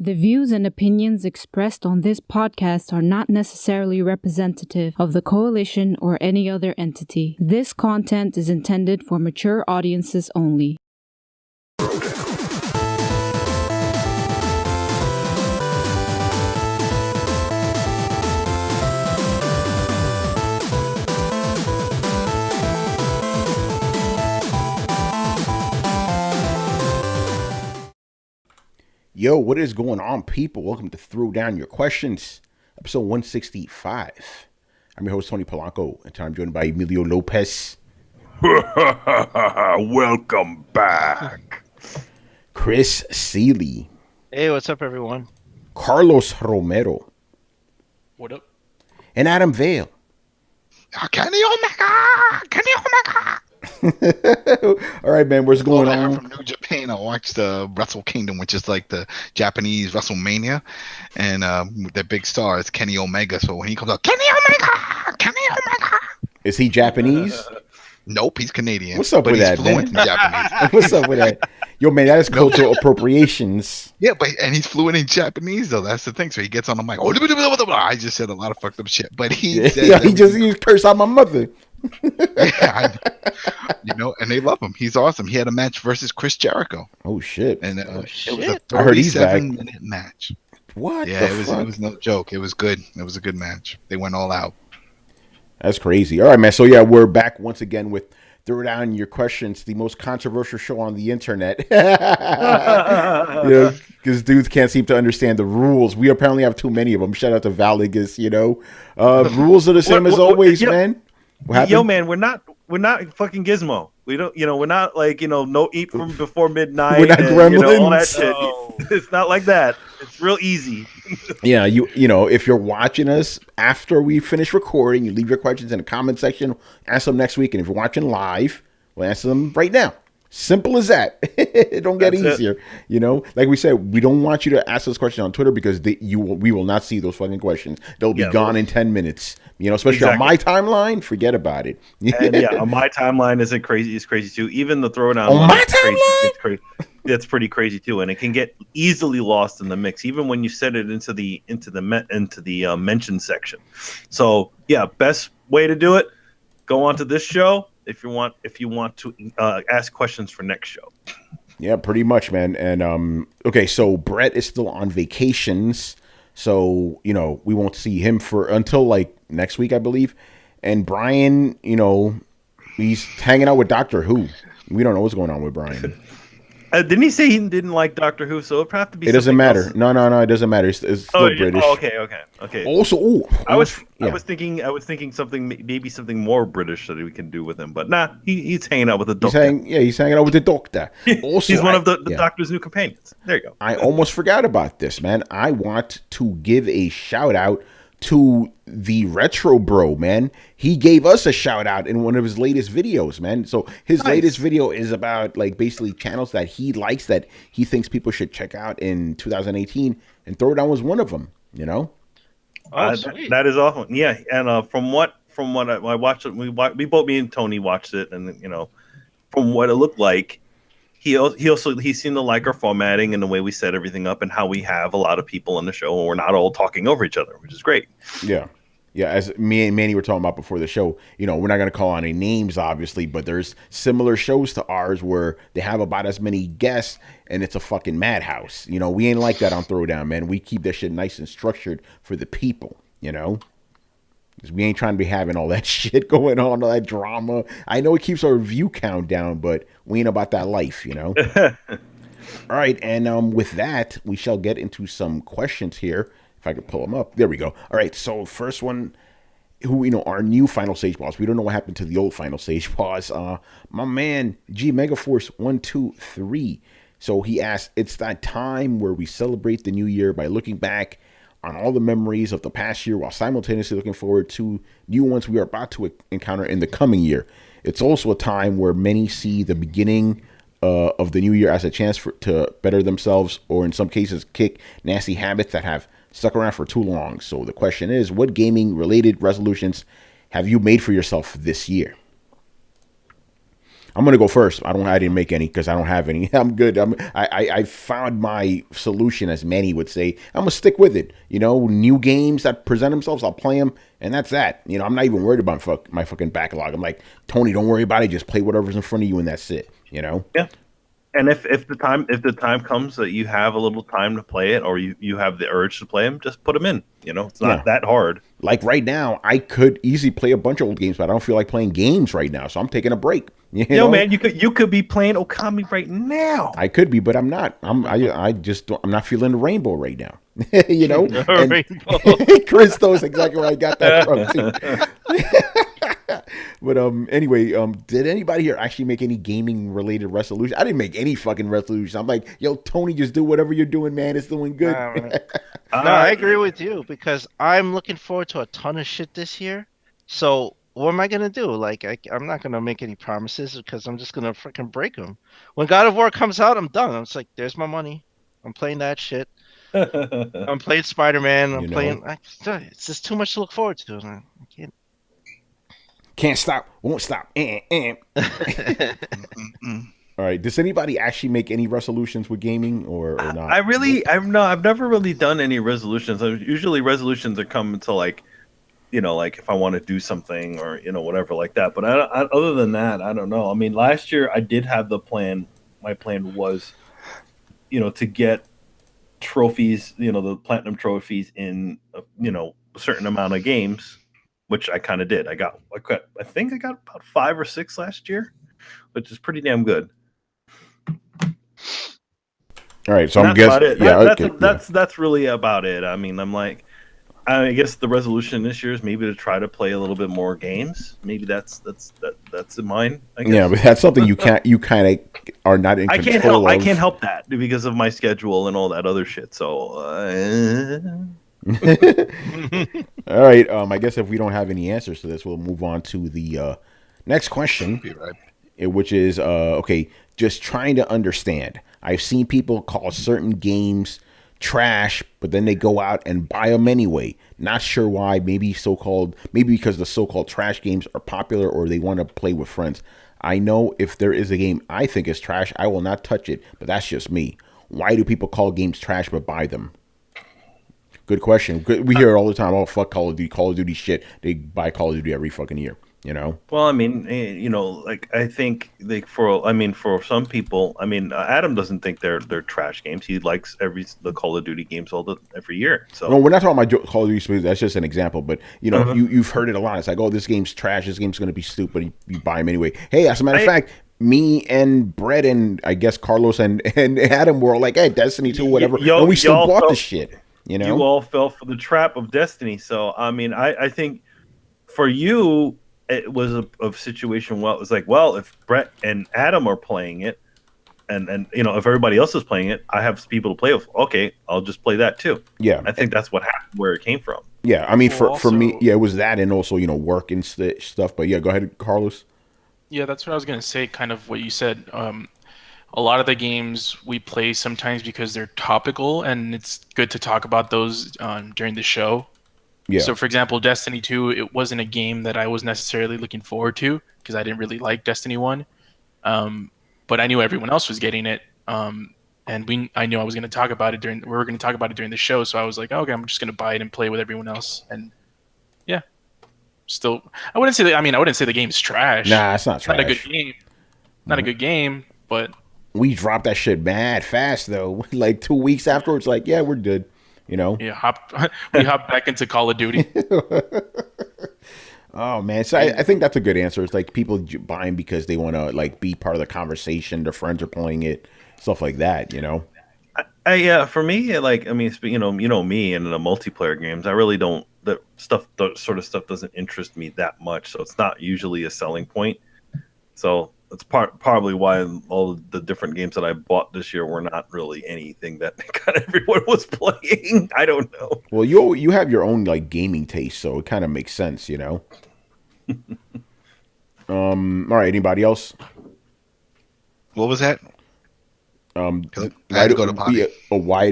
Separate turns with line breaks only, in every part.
The views and opinions expressed on this podcast are not necessarily representative of the coalition or any other entity. This content is intended for mature audiences only.
Yo, what is going on, people? Welcome to Throwdown Your Questions, episode 165. I'm your host, Tony Polanco, and I'm joined by Emilio Lopez.
Welcome back.
Chris Seeley.
Hey, what's up, everyone?
Carlos Romero.
What up?
And Adam Vale.
Kenny Omega! Kenny Omega!
All right, man, what's going on?
From New Japan, I watched Wrestle Kingdom, which is like the Japanese WrestleMania, and the big star is Kenny Omega. So when he comes out, Kenny Omega! Kenny Omega!
Is he Japanese?
Nope, he's Canadian.
What's up with that, man?
Japanese.
What's up with that? Yo, man, that is cultural appropriations.
Yeah, and he's fluent in Japanese, though. That's the thing. So he gets on the mic. I just said a lot of fucked up shit, but he
just cursed out my mother.
Yeah, and they love him. He's awesome. He had a match versus Chris Jericho.
Oh shit!
And it was a
I heard he's back.
37-minute match.
What?
Yeah, it was no joke. It was good. It was a good match. They went all out.
That's crazy. All right, man. So yeah, we're back once again with Throwdown Your Questions, the most controversial show on the internet. Because dudes can't seem to understand the rules. We apparently have too many of them. Shout out to Valigus. Rules are the same as always, man.
Yo, man, we're not fucking Gizmo. We don't, we're not like, no eat from before midnight.
We're not gremlins.
All that shit. It's not like that. It's real easy.
Yeah, if you're watching us after we finish recording, you leave your questions in the comment section. Answer them next week, and if you're watching live, we'll answer them right now. Simple as that. It don't get easier. Like we said, we don't want you to ask those questions on Twitter because we will not see those fucking questions. They'll be gone in 10 minutes. Especially on my timeline, forget about it.
And on my timeline isn't crazy. It's crazy too. Even the Throwdown
on my timeline,
it's pretty crazy too, and it can get easily lost in the mix, even when you set it into the mention section. So yeah, best way to do it: go onto this show if you want to ask questions for next show.
Yeah, pretty much, man. And okay, so Brett is still on vacations, so we won't see him until like next week, I believe. And Brian, he's hanging out with Doctor Who. We don't know what's going on with Brian.
Didn't he say he didn't like Doctor Who? So it'd have to be.
It doesn't matter.
Else.
No, it doesn't matter. It's still British.
Oh, okay.
Also,
I was thinking something more British that we can do with him, but nah, he's hanging out with the Doctor.
He's hanging out with the Doctor.
Also, he's one of the Doctor's new companions. There you go.
I almost forgot about this, man. I want to give a shout out to the Retro Bro, man. He gave us a shout out in one of his latest videos, man. So his latest video is about like basically channels that he likes that he thinks people should check out in 2018, and Throwdown was one of them.
That is awesome. Yeah, and from what I watched it, me and Tony watched it, and from what it looked like, he seemed to like our formatting and the way we set everything up and how we have a lot of people on the show and we're not all talking over each other, which is great.
Yeah. As me and Manny were talking about before the show, we're not going to call on any names, obviously, but there's similar shows to ours where they have about as many guests and it's a fucking madhouse. We ain't like that on Throwdown, man. We keep that shit nice and structured for the people, because we ain't trying to be having all that shit going on, all that drama. I know it keeps our view count down, but we ain't about that life, All right, and with that, we shall get into some questions here. If I could pull them up. There we go. All right, so first one, our new Final Stage boss. We don't know what happened to the old Final Stage boss. My man, G Megaforce 123. So he asked, it's that time where we celebrate the new year by looking back on all the memories of the past year while simultaneously looking forward to new ones we are about to encounter in the coming year. It's also a time where many see the beginning of the new year as a chance to better themselves, or in some cases kick nasty habits that have stuck around for too long. So the question is, what gaming related resolutions have you made for yourself this year? I'm gonna go first. I didn't make any because I don't have any. I'm good. I found my solution, as Manny would say. I'm gonna stick with it. New games that present themselves, I'll play them, and that's that. I'm not even worried about my fucking backlog. I'm like, Tony, don't worry about it. Just play whatever's in front of you, and that's it.
Yeah. And if the time comes that you have a little time to play it, or you have the urge to play them, just put them in. It's not that hard.
Like right now, I could easily play a bunch of old games, but I don't feel like playing games right now, so I'm taking a break.
Man, you could be playing Okami right now.
I could be, but I'm not. I'm not feeling the rainbow right now. Chris knows exactly where I got that from too. But anyway, did anybody here actually make any gaming related resolution? I didn't make any fucking resolution. I'm like, yo, Tony, just do whatever you're doing, man. It's doing good.
No, I agree with you because I'm looking forward to a ton of shit this year. So what am I gonna do? Like, I'm not gonna make any promises because I'm just gonna freaking break them. When God of War comes out, I'm done. I'm just like, there's my money. I'm playing that shit. I'm playing Spider-Man. I'm playing. It's just too much to look forward to. I
can't stop. Won't stop. All right. Does anybody actually make any resolutions with gaming or not?
I've never really done any resolutions. Usually resolutions are coming to like if I want to do something or whatever like that. But other than that, I don't know. I mean, last year I did have the plan. My plan was, to get trophies, the platinum trophies in a certain amount of games, which I kind of did. I think I got about 5 or 6 last year, which is pretty damn good.
All right, so I'm guessing.
That's really about it. I mean, I guess the resolution this year is maybe to try to play a little bit more games. Maybe that's in mine. I guess.
Yeah, but that's something you kind of are not in control of.
I can't help that because of my schedule and all that other shit. So.
All right. I guess if we don't have any answers to this, we'll move on to the next question, which is okay. Just trying to understand. I've seen people call certain games trash, but then they go out and buy them anyway. Not sure why. Maybe because the so-called trash games are popular or they want to play with friends. I know if there is a game I think is trash, I will not touch it, but that's just me. Why do people call games trash but buy them? Good question. We hear it all the time. Oh, fuck Call of Duty. Call of Duty shit. They buy Call of Duty every fucking year.
Well, I mean, I think for some people, Adam doesn't think they're trash games. He likes the Call of Duty games every year. So
no, we're not talking about Call of Duty. That's just an example. But you've heard it a lot. It's like, oh, this game's trash. This game's gonna be stupid. You buy them anyway. Hey, as a matter of fact, me and Brett and I guess Carlos and Adam were all like, hey, Destiny 2, whatever, and we still bought the shit. You
all fell for the trap of Destiny. So I think for you, it was a situation. Well, it was like, well, if Brett and Adam are playing it, and if everybody else is playing it, I have people to play with. Okay, I'll just play that too.
Yeah,
I think that's what happened, where it came from.
Yeah, I mean, for me, yeah, it was that, and also work and stuff. But yeah, go ahead, Carlos.
Yeah, that's what I was gonna say. Kind of what you said. A lot of the games we play sometimes because they're topical, and it's good to talk about those during the show. Yeah. So, for example, Destiny 2, it wasn't a game that I was necessarily looking forward to because I didn't really like Destiny 1. But I knew everyone else was getting it, and I knew I was going to talk about it we were going to talk about it during the show. So I was like, okay, I'm just going to buy it and play with everyone else. And yeah, still, I wouldn't say the game's trash.
Nah, it's not trash.
Not a good game. Not a good game, but
we dropped that shit mad fast though. Like 2 weeks afterwards, like, yeah, we're good.
Yeah, we hopped back into Call of Duty.
Oh man, so I think that's a good answer. It's like people buying because they want to be part of the conversation. Their friends are playing it, stuff like that.
For me, me and the multiplayer games, I really don't. That sort of stuff doesn't interest me that much. So it's not usually a selling point. So that's probably why all the different games that I bought this year were not really anything that kind of everyone was playing. I don't know.
Well, you have your own gaming taste, so it kind of makes sense, All right. Anybody else?
What was that?
I had to go to potty. Why?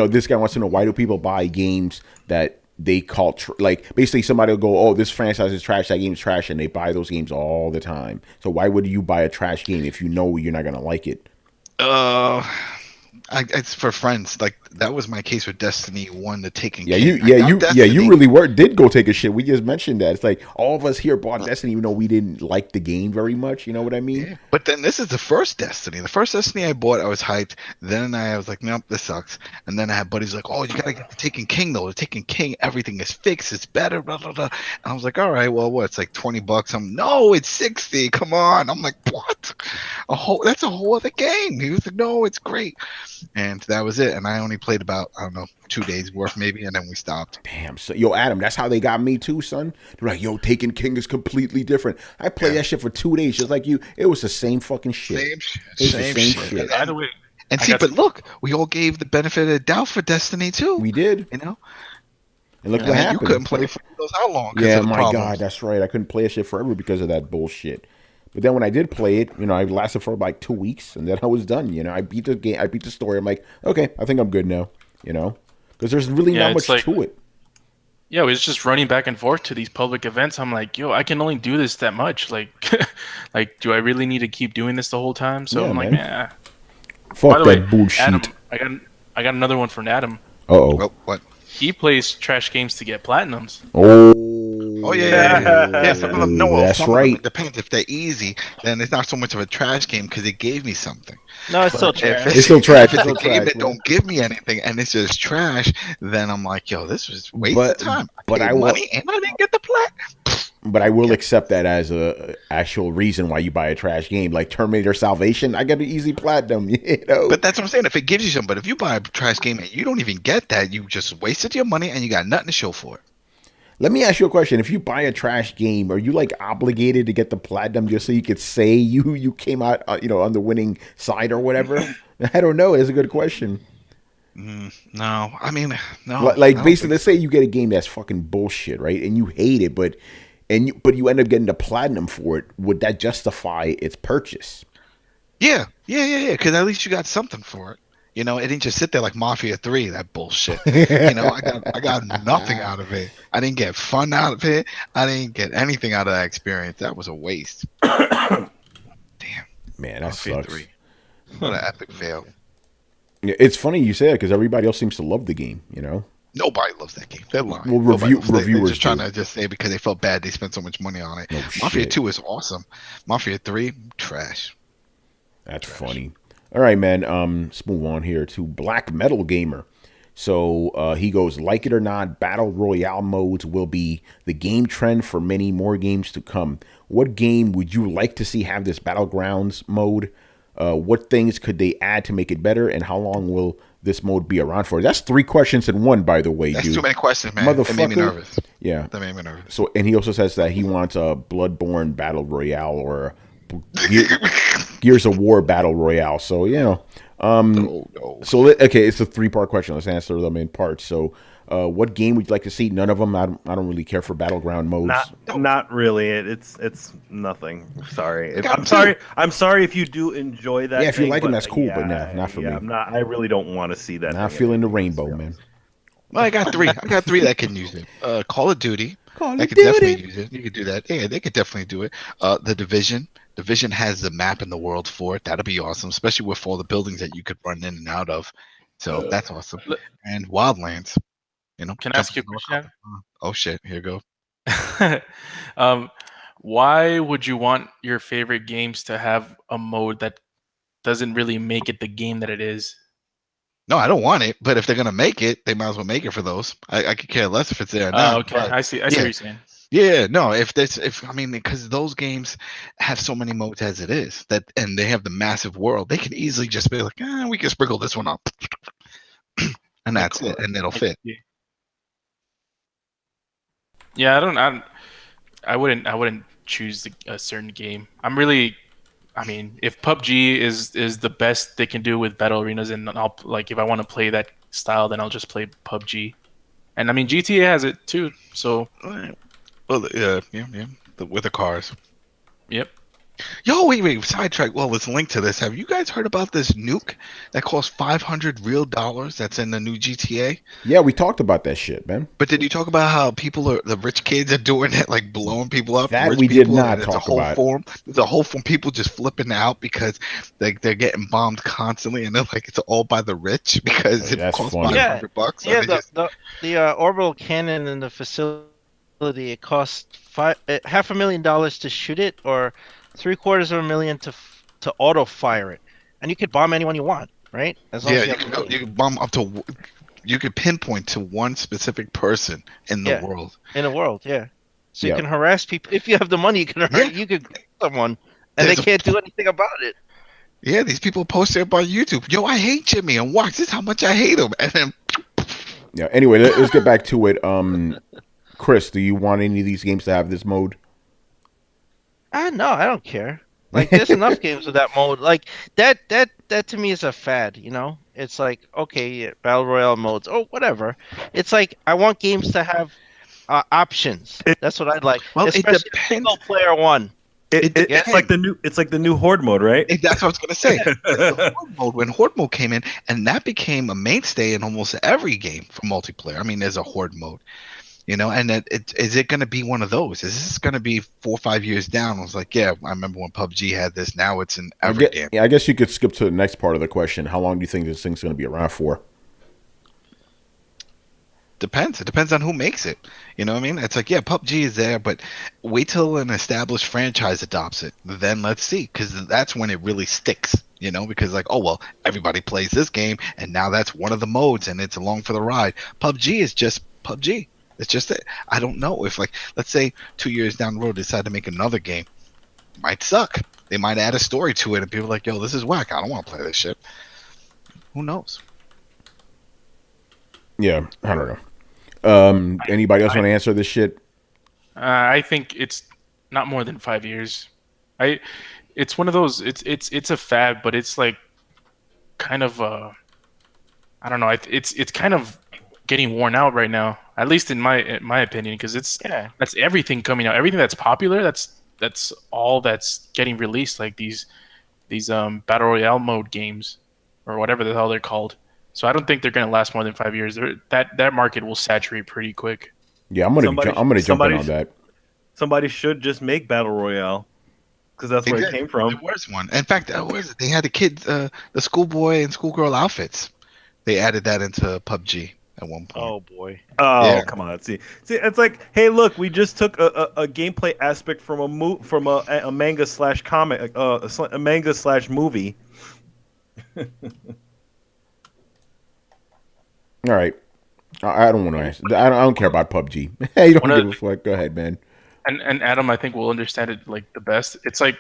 This guy wants to know, why do people buy games that they call like basically somebody will go, oh, this franchise is trash, that game's trash, and they buy those games all the time. So why would you buy a trash game if you know you're not gonna like it?
It's for friends. Like that was my case with Destiny 1, the Taken
Yeah,
King.
you really did go take a shit. We just mentioned that. It's like all of us here bought Destiny, even though we didn't like the game very much. You know what I mean?
Yeah. But then this is the first Destiny. The first Destiny I bought, I was hyped. Then I was like, nope, this sucks. And then I had buddies like, oh, you gotta get the Taken King though. The Taken King, everything is fixed. It's better. Blah blah blah. And I was like, all right, well, what? It's like $20. No, it's 60. Come on. I'm like, what? That's a whole other game. He was like, no, it's great. And that was it. And I only played about, I don't know, 2 days worth maybe, and then we stopped.
Damn, so yo, Adam, that's how they got me too, son. They're like, yo, Taken King is completely different. I played that shit for 2 days, just like you. It was the same fucking shit.
Same shit.
By the way,
and see, but look, we all gave the benefit of the doubt for Destiny too.
We did,
you know.
And look what happened.
You couldn't play for who knows how long.
Yeah, my God, that's right. I couldn't play a shit forever because of that bullshit. But then when I did play it, I lasted for like 2 weeks, and then I was done. I beat the game, I beat the story. I'm like, okay, I think I'm good now. Because there's really not much to it.
Yeah, it was just running back and forth to these public events. I'm like, yo, I can only do this that much. Like, do I really need to keep doing this the whole time? So I'm like, nah.
Fuck that bullshit.
Adam, I got another one from Adam.
Uh-oh.
What?
He plays trash games to get platinums.
Oh yeah. Some of them,
that's right.
It depends. If they're easy, then it's not so much of a trash game because it gave me something.
No, it's still trash.
It's still trash.
If it's a game that don't give me anything and it's just trash, then I'm like, yo, this was waste of time.
But I
money and I didn't get the plat.
But I will accept that as a actual reason why you buy a trash game, like Terminator Salvation. I got an easy platinum,
But that's what I'm saying. If it gives you some, but if you buy a trash game and you don't even get that, you just wasted your money and you got nothing to show for it.
Let me ask you a question. If you buy a trash game, are you like obligated to get the platinum just so you could say you came out on the winning side or whatever? I don't know. It's a good question.
No, I mean, no.
Like basically, let's say you get a game that's fucking bullshit, right? And you hate it, but you end up getting the platinum for it. Would that justify its purchase?
Yeah. Because at least you got something for it. It didn't just sit there like Mafia 3, that bullshit. I got nothing out of it. I didn't get fun out of it. I didn't get anything out of that experience. That was a waste. Damn.
Man, that
Mafia
sucks.
3. What an epic fail.
Yeah, it's funny you say that because everybody else seems to love the game,
Nobody loves that game. They're lying.
Well, reviewers
they're just trying
do.
to just say because they felt bad they spent so much money on it.
No
Mafia
shit.
2 is awesome. Mafia 3, trash.
That's funny. All right, man. Let's move on here to Black Metal Gamer. So he goes, like it or not, battle royale modes will be the game trend for many more games to come. What game would you like to see have this battlegrounds mode? What things could they add to make it better? And how long will this mode be around for? That's 3 questions in one, by the way,
That's
dude.
too many questions, man.
Motherfucker.
That made me nervous.
Yeah.
That made me nervous.
So, and he also says that he wants a Bloodborne battle royale or Gears of War battle royale. So,
No.
So, okay, it's a 3-part question. Let's answer them in parts. So, what game would you like to see? None of them. I don't really care for battleground modes.
Not really. It's nothing. Sorry. I'm sorry if you do enjoy that.
Yeah, if you
thing,
like them,
but
that's cool. But not for me.
I really don't want to see that.
Not feeling the rainbow, man.
Well, I got 3. I got 3 that can use it. Call of Duty.
Call
I
of
could
Duty.
definitely use it. You could do that. Yeah, they could definitely do it. The Division. Division has the map in the world for it. That'd be awesome, especially with all the buildings that you could run in and out of. So that's awesome. And Wildlands.
Can I ask you a question?
Oh shit! Here you go.
Why would you want your favorite games to have a mode that doesn't really make it the game that it is?
No, I don't want it. But if they're gonna make it, they might as well make it for those. I could care less if it's there or not.
Okay, I see what you're saying.
Yeah, no. Because those games have so many modes as it is and they have the massive world, they can easily just be like, we can sprinkle this one up, and that's it, and it'll fit.
Yeah, I wouldn't choose a certain game. If PUBG is the best they can do with battle arenas, and I'll if I want to play that style, then I'll just play PUBG. And GTA has it too, so.
Well, yeah. With the cars.
Yep.
Yo, wait, sidetrack. Well, let's link to this. Have you guys heard about this nuke that costs $500 that's in the new GTA?
Yeah, we talked about that shit, man.
But did you talk about how the rich kids are doing it, like blowing people up?
That
rich
we did
people,
not
and
talk
it's a whole
about.
form. There's a whole form people just flipping out because they're getting bombed constantly, and they're like, it's all by the rich because it
That's
costs
funny.
$500.
Yeah,
So
the orbital cannon in the facility, it costs $500,000 to shoot it, or $750,000 to auto fire it, and you could bomb anyone you want, right? As long
yeah,
as
you can bomb up to. You could pinpoint to one specific person in the world.
in the world, yeah. So
Yeah.
you can harass people if you have the money. You can you could kill someone, and they can't do anything about it.
Yeah, these people post it up on YouTube. Yo, I hate Jimmy, and watch this how much I hate him. And then
Yeah. Anyway, let's get back to it. Chris, do you want any of these games to have this mode?
No, I don't care. Like, there's enough games with that mode. Like that to me is a fad. You know, it's like, okay, yeah, battle royale modes, oh whatever. It's like I want games to have options. That's what I'd like.
Well, it
especially
depends.
single player one.
It's like the new Horde mode, right?
that's what I was gonna say. The Horde mode, when Horde mode came in, and that became a mainstay in almost every game for multiplayer. I mean, there's a Horde mode, you know, and is it going to be one of those? Is this going to be 4 or 5 years down? I was like, yeah, I remember when PUBG had this. Now it's in every game.
Yeah, I guess you could skip to the next part of the question. How long do you think this thing's going to be around for?
Depends. It depends on who makes it. You know what I mean? It's like, yeah, PUBG is there, but wait till an established franchise adopts it. Then let's see, because that's when it really sticks. You know, because like, oh well, everybody plays this game, and now that's one of the modes, and it's along for the ride. PUBG is just PUBG. It's just that I don't know if, like, let's say 2 years down the road they decide to make another game. It might suck. They might add a story to it, and people are like, yo, this is whack. I don't want to play this shit. Who knows?
Yeah, I don't know. Anybody else want to answer this shit?
I think it's not more than 5 years. It's one of those. It's a fad, but it's like kind of I don't know. It's kind of getting worn out right now. At least in my opinion, because that's everything coming out. Everything that's popular. That's all that's getting released. Like these battle royale mode games, or whatever the hell they're called. So I don't think they're going to last more than 5 years. That market will saturate pretty quick.
Yeah, I'm gonna jump in on that.
Somebody should just make battle royale, because that's where it came from.
There was one. In fact, they had the kids, the schoolboy and schoolgirl outfits. They added that into PUBG at one point.
Oh boy.
Oh,
Yeah.
come on. See, it's like, hey, look, we just took a gameplay aspect from a manga slash comic, a manga slash movie.
All right, I don't want to answer. I don't care about PUBG. Hey, you don't give a fuck. Go ahead, man.
And Adam, I think will understand it like the best. It's like,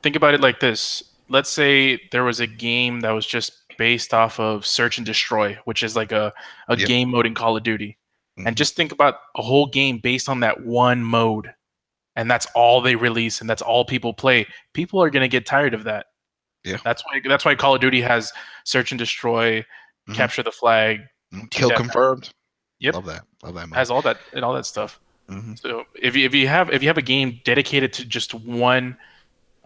think about it like this. Let's say there was a game that was just based off of search and destroy, which is like a game mode in Call of Duty. Mm-hmm. And just think about a whole game based on that one mode. And that's all they release, and that's all people play. People are going to get tired of that.
Yeah.
That's why Call of Duty has search and destroy, capture the flag,
kill confirmed.
Yep.
Love that mode.
Has all that stuff.
Mm-hmm.
So if you have a game dedicated to just one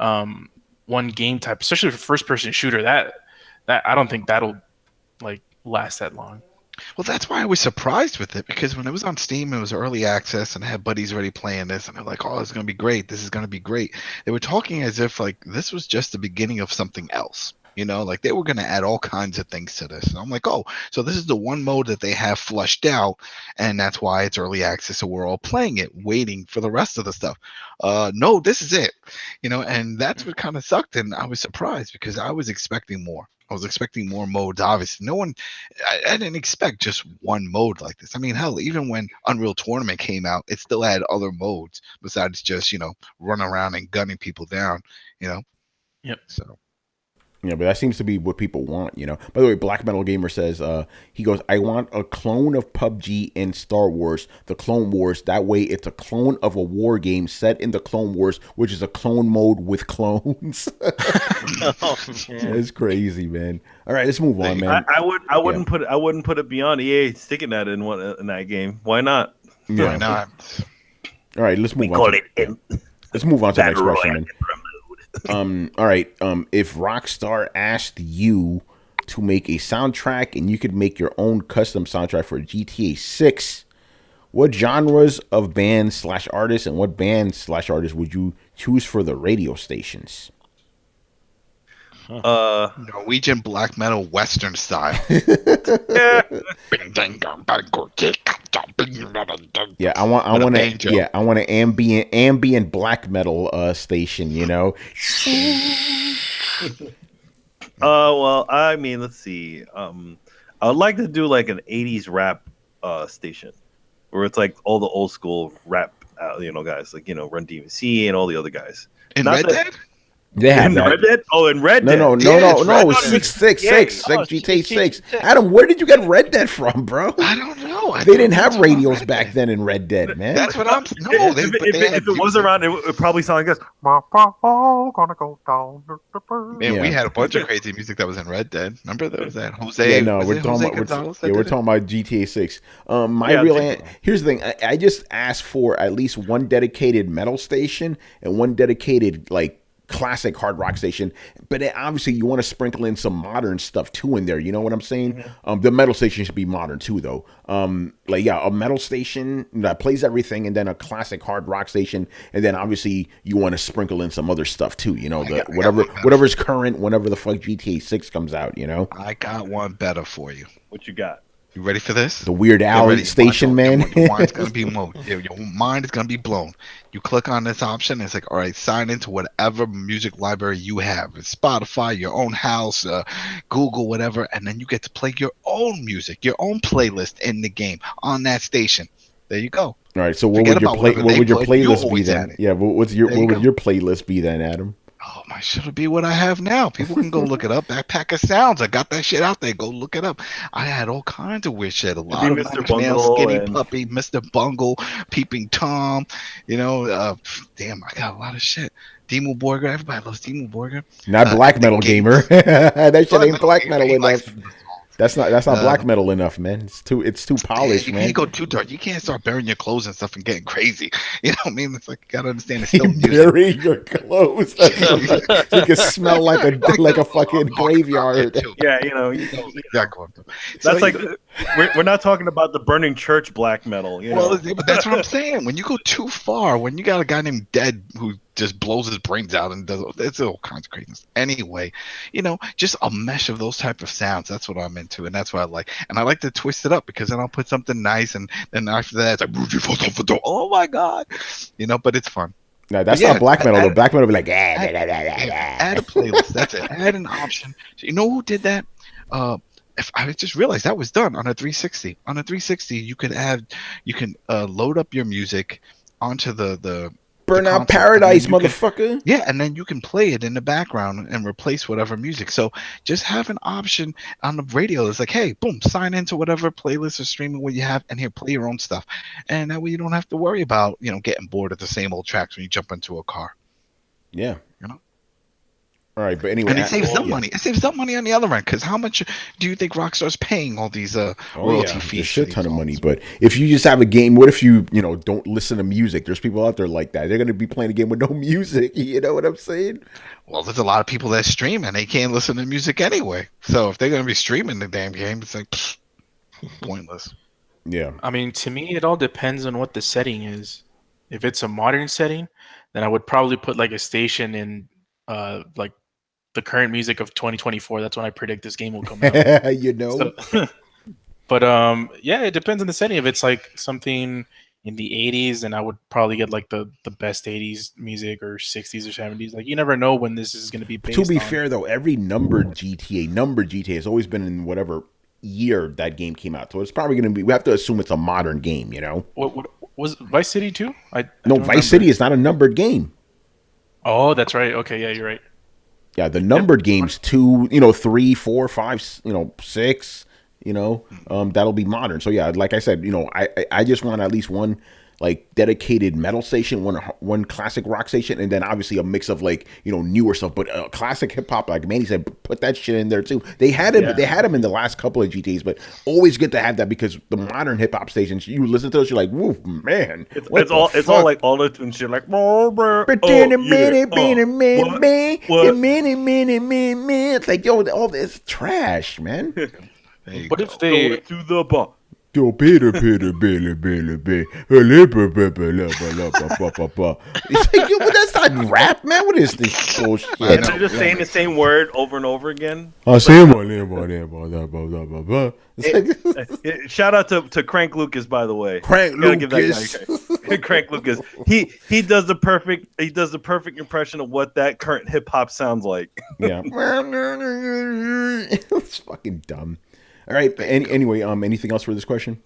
game type, especially for first person shooter, that I don't think that'll like last that long.
Well, that's why I was surprised with it, because when it was on Steam, it was early access, and I had buddies already playing this, and they're like, "Oh, it's gonna be great. This is gonna be great." They were talking as if like this was just the beginning of something else. You know, like they were going to add all kinds of things to this. And I'm like, oh, so this is the one mode that they have flushed out, and that's why it's early access. So we're all playing it, waiting for the rest of the stuff. No, this is it. You know, and that's what kind of sucked. And I was surprised because I was expecting more. I was expecting more modes, obviously. I didn't expect just one mode like this. I mean, hell, even when Unreal Tournament came out, it still had other modes besides just, you know, run around and gunning people down, you know?
Yep.
So.
Yeah, but that seems to be what people want, you know. By the way, Black Metal Gamer says, he goes, I want a clone of PUBG in Star Wars, the Clone Wars. That way it's a clone of a war game set in the Clone Wars, which is a clone mode with clones. That's crazy, man. All right, let's move on, man.
I wouldn't put it beyond EA sticking that in that game. Why not?
Yeah.
Why not?
All right, let's move on. Let's move on to the next question, man. All right. If Rockstar asked you to make a soundtrack and you could make your own custom soundtrack for GTA 6, what genres of bands / artists and what bands / artists would you choose for the radio stations?
Norwegian black metal Western style.
Yeah.
Yeah, I want an ambient black metal station, you know.
Well, I mean, let's see. I would like to do like an '80s rap station, where it's like all the old school rap, guys like Run DMC and all the other guys.
In Red Dead?
They have
in
that.
Red Dead? Oh, in Red Dead.
No. GTA 6. Adam, where did you get Red Dead from, bro?
I don't know.
They didn't have radios back then in Red Dead, man.
That's what I'm. No,
if it was around, it would probably sound like this.
Man, we had a bunch of crazy music that was in Red Dead. Remember there was that Jose?
Yeah, no, we're talking about GTA 6. Here's the thing. I just asked for at least one dedicated metal station and one dedicated like classic hard rock station, but obviously you want to sprinkle in some modern stuff too in there, you know what I'm saying? Mm-hmm. The metal station should be modern too though. A metal station that plays everything, and then a classic hard rock station, and then obviously you want to sprinkle in some other stuff too, whatever's current whenever the fuck GTA 6 comes out, you know.
I got one better for you.
What you got?
You ready for this?
The Weird Al station, man.
Your mind's gonna be blown. Your mind is gonna be blown. You click on this option. It's like, all right, sign into whatever music library you have. It's Spotify, your own house, Google, whatever, and then you get to play your own music, your own playlist in the game on that station. There you go.
All right. So what would your playlist be then? Yeah. What would your playlist be then, Adam?
Oh, my should be what I have now. People can go look it up. Backpack of Sounds. I got that shit out there. Go look it up. I had all kinds of weird shit. A lot of
Mr. Bungle,
Skinny Puppy, Mr. Bungle, Peeping Tom. Damn, I got a lot of shit. Demo Borger. Everybody loves Demo Borger.
Not black metal gamer. That shit ain't black metal enough. That's not black metal enough, man. It's too polished, man.
You can't go too dark. You can't start burying your clothes and stuff and getting crazy. You know what I mean? It's like you gotta understand it's still music.
Bury your clothes. So you can smell like a fucking graveyard.
Yeah, that's like we're not talking about the burning church black metal.
Well, but that's what I'm saying. When you go too far, when you got a guy named Dead who just blows his brains out and does it's all kinds of craziness. Anyway, just a mesh of those type of sounds. That's what I'm into, and that's what I like. And I like to twist it up because then I'll put something nice, and then after that, it's like, oh my god, but it's fun.
No, that's not black metal. Black metal will be like,
add a playlist. That's it. Add an option. So you know who did that? If I just realized that was done on a 360. On a 360, you can load up your music onto the
Burnout Paradise, motherfucker.
Yeah, and then you can play it in the background and replace whatever music. So just have an option on the radio. It's like, hey, boom, sign into whatever playlist or streaming what you have, and here, play your own stuff. And that way you don't have to worry about, getting bored of the same old tracks when you jump into a car.
Yeah. All right, but anyway,
and it saves them money. It saves them money on the other end, because how much do you think Rockstar's paying all these royalty fees?
A shit ton of money. But if you just have a game, what if you don't listen to music? There's people out there like that. They're going to be playing a game with no music. You know what I'm saying?
Well, there's a lot of people that stream and they can't listen to music anyway. So if they're going to be streaming the damn game, it's like pointless.
Yeah.
I mean, to me, it all depends on what the setting is. If it's a modern setting, then I would probably put like a station in like the current music of 2024. That's when I predict this game will come out. But yeah, it depends on the setting. If it's like something in the 80s, then I would probably get like the best 80s music, or 60s or 70s. Like, you never know when this is going to be based on.
To be fair though, every numbered GTA has always been in whatever year that game came out. So it's probably going to be, we have to assume it's a modern game,
What was Vice City too?
No, Vice City is not a numbered game.
Oh, that's right. Okay, yeah, you're right.
Yeah, the numbered games 2, 3, 4, 5, 6, that'll be modern. So yeah, like I said, I just want at least one like dedicated metal station, one classic rock station, and then obviously a mix of like, you know, newer stuff. But classic hip hop, like Manny said, put that shit in there too. They had him. They had him in the last couple of GTAs, but always good to have that because the modern hip hop stations, you listen to those, you're like, woo, man,
it's all like auto tune shit, like
it's like, yo, all this trash, man.
What if they
to the bar?
Yo, Peter, Billy. It's like, yo, that's not rap, man. What is this bullshit?
And they're just saying the same word over and over again. Shout out to Crank Lucas, by the way.
Crank Lucas.
Crank Lucas. He does the perfect impression of what that current hip hop sounds like.
Yeah. It's fucking dumb. All right. Anyway, anything else for this question?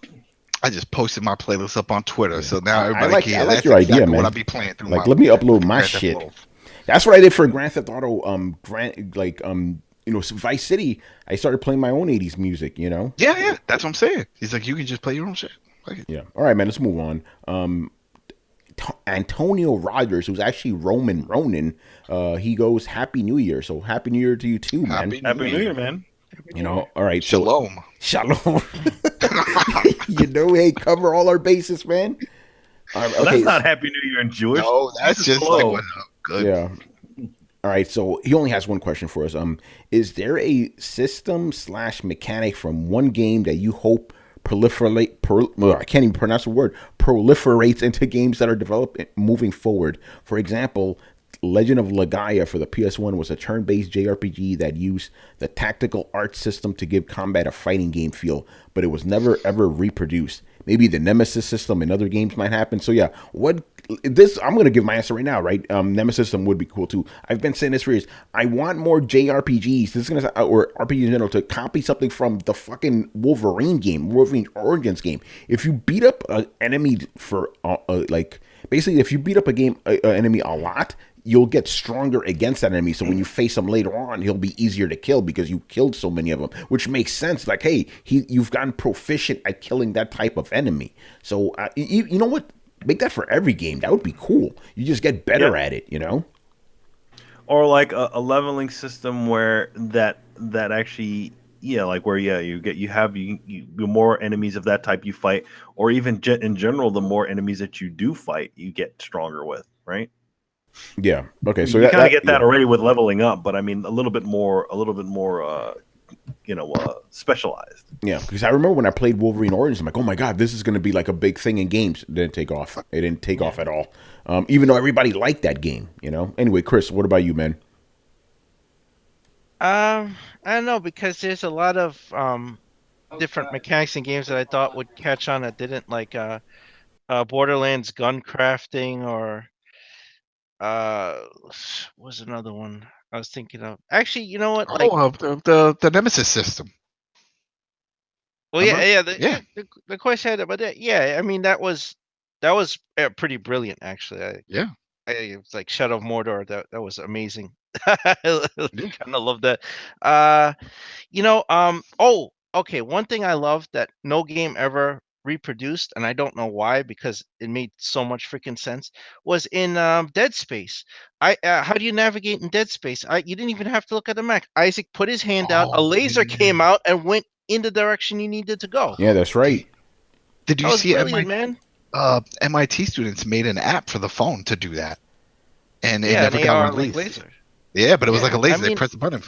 I just posted my playlist up on Twitter, so now everybody can hear.
I like your idea, man.
What I be playing through
like, let me upload my shit. That's what I did for Grand Theft Auto. You know, Vice City. I started playing my own '80s music. You know.
Yeah, that's what I'm saying. He's like, you can just play your own shit.
Yeah. All right, man. Let's move on. Antonio Rogers, who's actually Ronan, he goes, "Happy New Year." So Happy New Year to you too, man.
Happy New Year, man.
You know, all right.
Shalom.
Shalom. You know, hey, cover all our bases, man.
Well, that's not Happy New Year in Jewish.
No, that's just like what up. Good.
Yeah. All right. So he only has one question for us. Is there a system/mechanic from one game that you hope I can't even pronounce the word, proliferates into games that are developed moving forward? For example, Legend of Legaia for the PS1 was a turn-based JRPG that used the tactical art system to give combat a fighting game feel, but it was never ever reproduced. Maybe the Nemesis system in other games might happen. So yeah, I'm going to give my answer right now, right? Nemesis system would be cool too. I've been saying this for years. I want more JRPGs. Or RPG in general to copy something from the fucking Wolverine Origins game. If you beat up an enemy for basically, if you beat up an enemy a lot, you'll get stronger against that enemy. So when you face him later on, he'll be easier to kill because you killed so many of them, which makes sense. Like, hey, you've gotten proficient at killing that type of enemy. So you know what? Make that for every game. That would be cool. You just get better at it, you know?
Or like a leveling system where that actually, like where you have more enemies of that type you fight, or even in general, the more enemies that you do fight, you get stronger with, right?
Yeah. Okay. So
you kind of get that already with leveling up, but I mean a little bit more specialized.
Yeah, because I remember when I played Wolverine Origins, I'm like, oh my god, this is going to be like a big thing in games. It didn't take off. It didn't take off at all. Even though everybody liked that game, you know. Anyway, Chris, what about you, man?
I don't know, because there's a lot of different mechanics in games that I thought would catch on that didn't, like Borderlands gun crafting, or what was another one I was thinking of? Actually, you know what? Like,
the Nemesis system.
Well, the question had, but I mean that was pretty brilliant, actually. It's like Shadow of Mordor. That was amazing. I kind of love that. Okay. One thing I love that no game ever reproduced, and I don't know why, because it made so much freaking sense, was in Dead Space. How do you navigate in Dead Space? You didn't even have to look at the map. Isaac put his hand out, a laser came out and went in the direction you needed to go.
Yeah, that's right.
Did you see
man?
MIT students made an app for the phone to do that, and it never got released. Laser. Yeah, but it was like a laser. They pressed the button.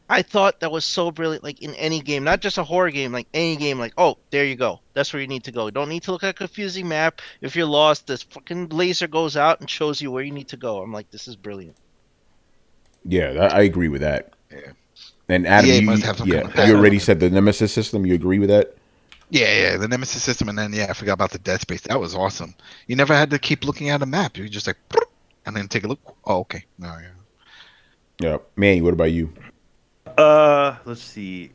I thought that was so brilliant. Like in any game, not just a horror game, like any game. Like, oh, there you go. That's where you need to go. You don't need to look at a confusing map. If you're lost, this fucking laser goes out and shows you where you need to go. I'm like, this is brilliant.
Yeah, I agree with that.
Yeah.
And Adam, you already said the Nemesis system. You agree with that?
Yeah, the Nemesis system, and then I forgot about the Dead Space. That was awesome. You never had to keep looking at a map. You could just like, and then take a look. Oh, okay. No, yeah.
Yeah, Manny, what about you?
Let's see.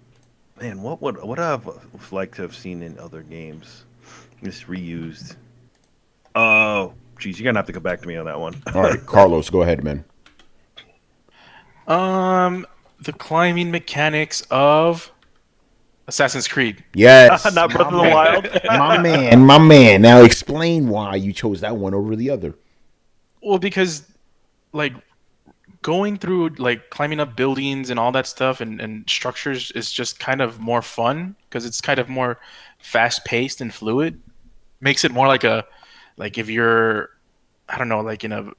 Man, what I've liked to have seen in other games, just reused. Oh, geez, you're gonna have to come back to me on that one.
All right, Carlos, go ahead, man.
The climbing mechanics of Assassin's Creed.
Yes.
Not Breath of the Wild.
My man. Now explain why you chose that one over the other.
Well, because like going through like climbing up buildings and all that stuff and structures is just kind of more fun because it's kind of more fast paced and fluid. Makes it more like if you're, I don't know, like in a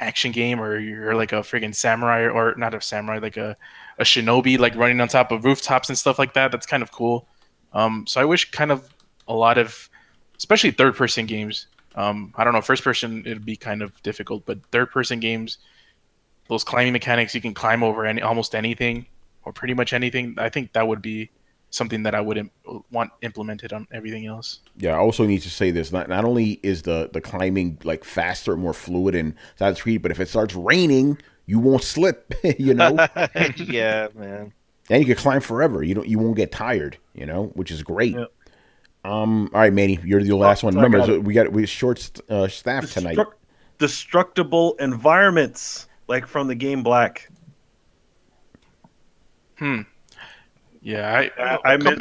action game or you're like a friggin' samurai or not a samurai, like a shinobi, like running on top of rooftops and stuff like that. That's kind of cool. So I wish kind of a lot of, especially third person games. I don't know, first person it'd be kind of difficult, but third person games, those climbing mechanics, you can climb over almost anything or pretty much anything. I think that would be something that I would want implemented on everything else.
Yeah, I also need to say this. Not only is the climbing like faster, more fluid in Assassin's Creed, but if it starts raining, you won't slip, you know?
Yeah, man.
And you can climb forever. You won't get tired, you know, which is great.
Yep.
All right, Manny, you're the last one. Remember, we short staff tonight.
Destructible environments, like from the game Black.
Yeah,
I want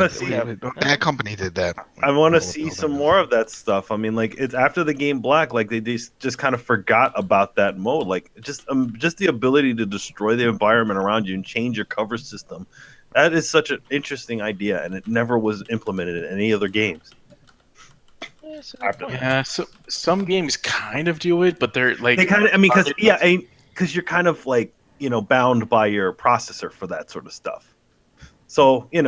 to
see
that company did that.
I want to see some more of that stuff. I mean, like it's after the game Black, like they just kind of forgot about that mode. Like just the ability to destroy the environment around you and change your cover system. That is such an interesting idea, and it never was implemented in any other games.
Yeah, so some games kind of do it, but they're like
they kind of. I mean, because you're kind of like bound by your processor for that sort of stuff. So I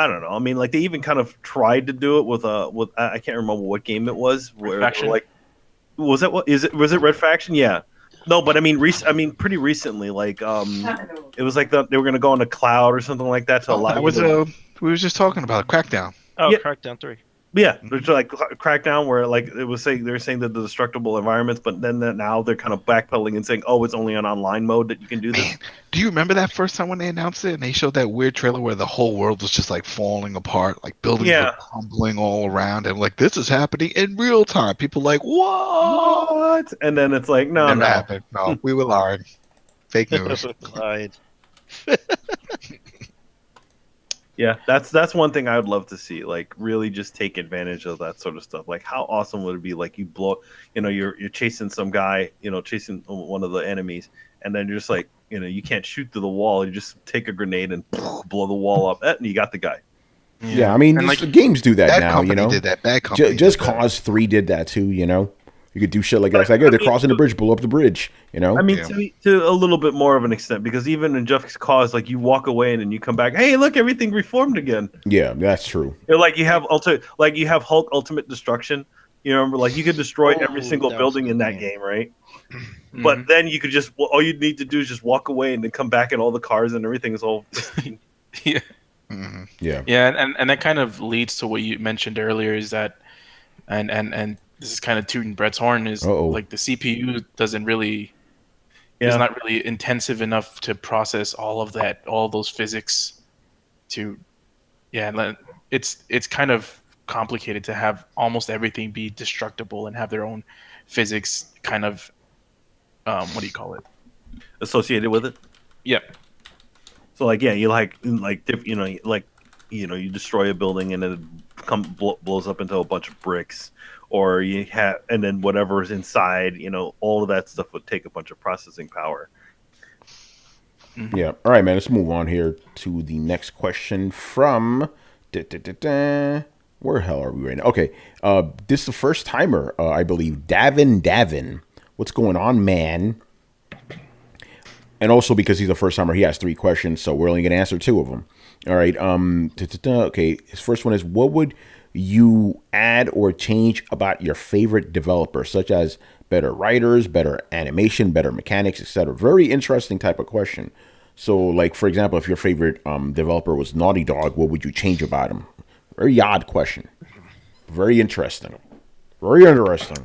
don't know. I mean, like they even kind of tried to do it with I can't remember what game it was. Where like was it Red Faction? Yeah. No, but I mean, pretty recently, like it was like they were going to go on a cloud or something like that to allow.
We were just talking about Crackdown.
Oh,
yeah.
Crackdown 3.
Yeah, there's like Crackdown where like they were saying that the destructible environments, but then now they're kind of backpedaling and saying, oh, it's only on online mode that you can do this.
Man, do you remember that first time when they announced it and they showed that weird trailer where the whole world was just like falling apart, like buildings were crumbling all around, and like this is happening in real time. People like, what?
And then it's like, no,
never happened. No, we were lying. Fake news.
Lied.
Yeah, that's one thing I would love to see. Like, really, just take advantage of that sort of stuff. Like, how awesome would it be? Like, you blow, you're chasing some guy, chasing one of the enemies, and then you're just like, you can't shoot through the wall. You just take a grenade and blow the wall up, and you got the guy.
Yeah, I mean, games do that now.
Did that. Bad company.
Just Cause 3 did that too. You could do shit like that. It's like, hey, they're crossing the bridge, blow up the bridge.
I mean, to a little bit more of an extent, because even in Just Cause, like you walk away and then you come back, hey, look, everything reformed again.
Yeah, that's true.
Like you have Hulk Ultimate Destruction. You remember, like you could destroy every single building in that game, right? Mm-hmm. But then you could just all you need to do is just walk away and then come back and all the cars and everything is all.
Yeah.
Mm-hmm.
Yeah, and that kind of leads to what you mentioned earlier is that, and this is kind of tooting Brett's horn is like the CPU is not really intensive enough to process all those physics it's kind of complicated to have almost everything be destructible and have their own physics kind of what do you call it,
associated with it.
Yep.
So like you destroy a building and it blows up into a bunch of bricks. Or and then whatever's inside, all of that stuff would take a bunch of processing power.
Mm-hmm. Yeah. All right, man. Let's move on here to the next question from. Where the hell are we right now? Okay. This is the first timer, I believe. Davin. What's going on, man? And also because he's a first timer, he has 3 questions, so we're only going to answer 2 of them. All right. Okay. His first one is, what would you add or change about your favorite developer, such as better writers, better animation, better mechanics, etc.? Very interesting type of question. So, like, for example, if your favorite developer was Naughty Dog, what would you change about him? Very odd question. Very interesting. Very interesting.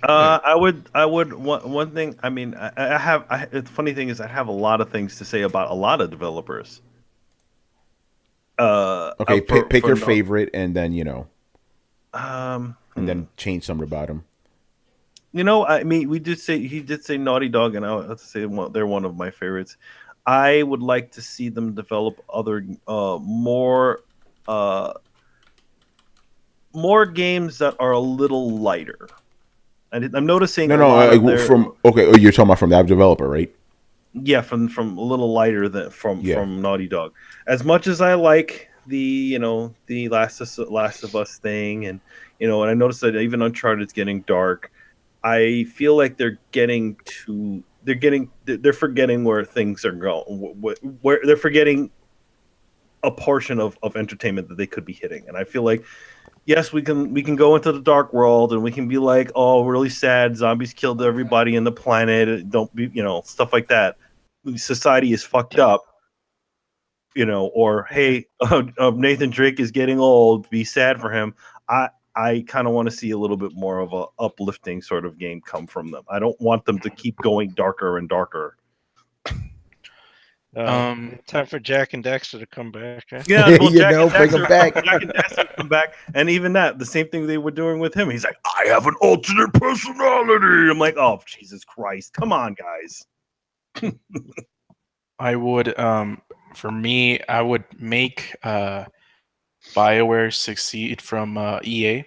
I would one thing. I mean, the funny thing is I have a lot of things to say about a lot of developers.
Okay, pick your favorite, and then and then change something about him.
I mean, he did say Naughty Dog, and I have to say they're one of my favorites. I would like to see them develop other more games that are a little lighter. I'm noticing
No,
a
no.
lot of their
You're talking about from the app developer, right?
from a little lighter than
Yeah.
from Naughty Dog. As much as I like the the Last of Us thing, and and I noticed that even Uncharted's getting dark. I feel like they're forgetting where things are going. Where they're forgetting a portion of entertainment that they could be hitting, and I feel like yes, we can go into the dark world and we can be like, oh, really sad, zombies killed everybody in the planet. Don't be, stuff like that. Society is fucked up, or hey, Nathan Drake is getting old. Be sad for him. I kind of want to see a little bit more of a uplifting sort of game come from them. I don't want them to keep going darker and darker.
Time for Jack and Dexter to come back. Right?
Yeah, well,
bring them back.
Jack and Dexter come back, and even that, the same thing they were doing with him. He's like, I have an alternate personality. I'm like, oh, Jesus Christ, come on, guys.
I would, for me, I would make BioWare succeed from EA.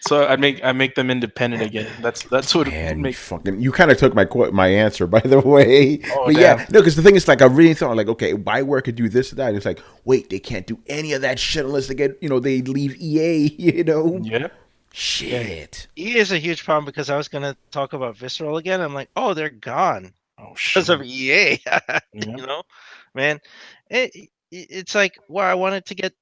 So I make them independent again. That's what
you kind of took my answer, by the way.
Oh,
but
damn.
yeah, no, because the thing is, like, I really thought, like, okay, BioWare could do this and that. And it's like, wait, they can't do any of that shit unless they get, they leave EA.
Yeah.
Shit.
EA is a huge problem because I was gonna talk about Visceral again. I'm like, oh, they're gone because of EA. Man, it's like, well, I wanted to get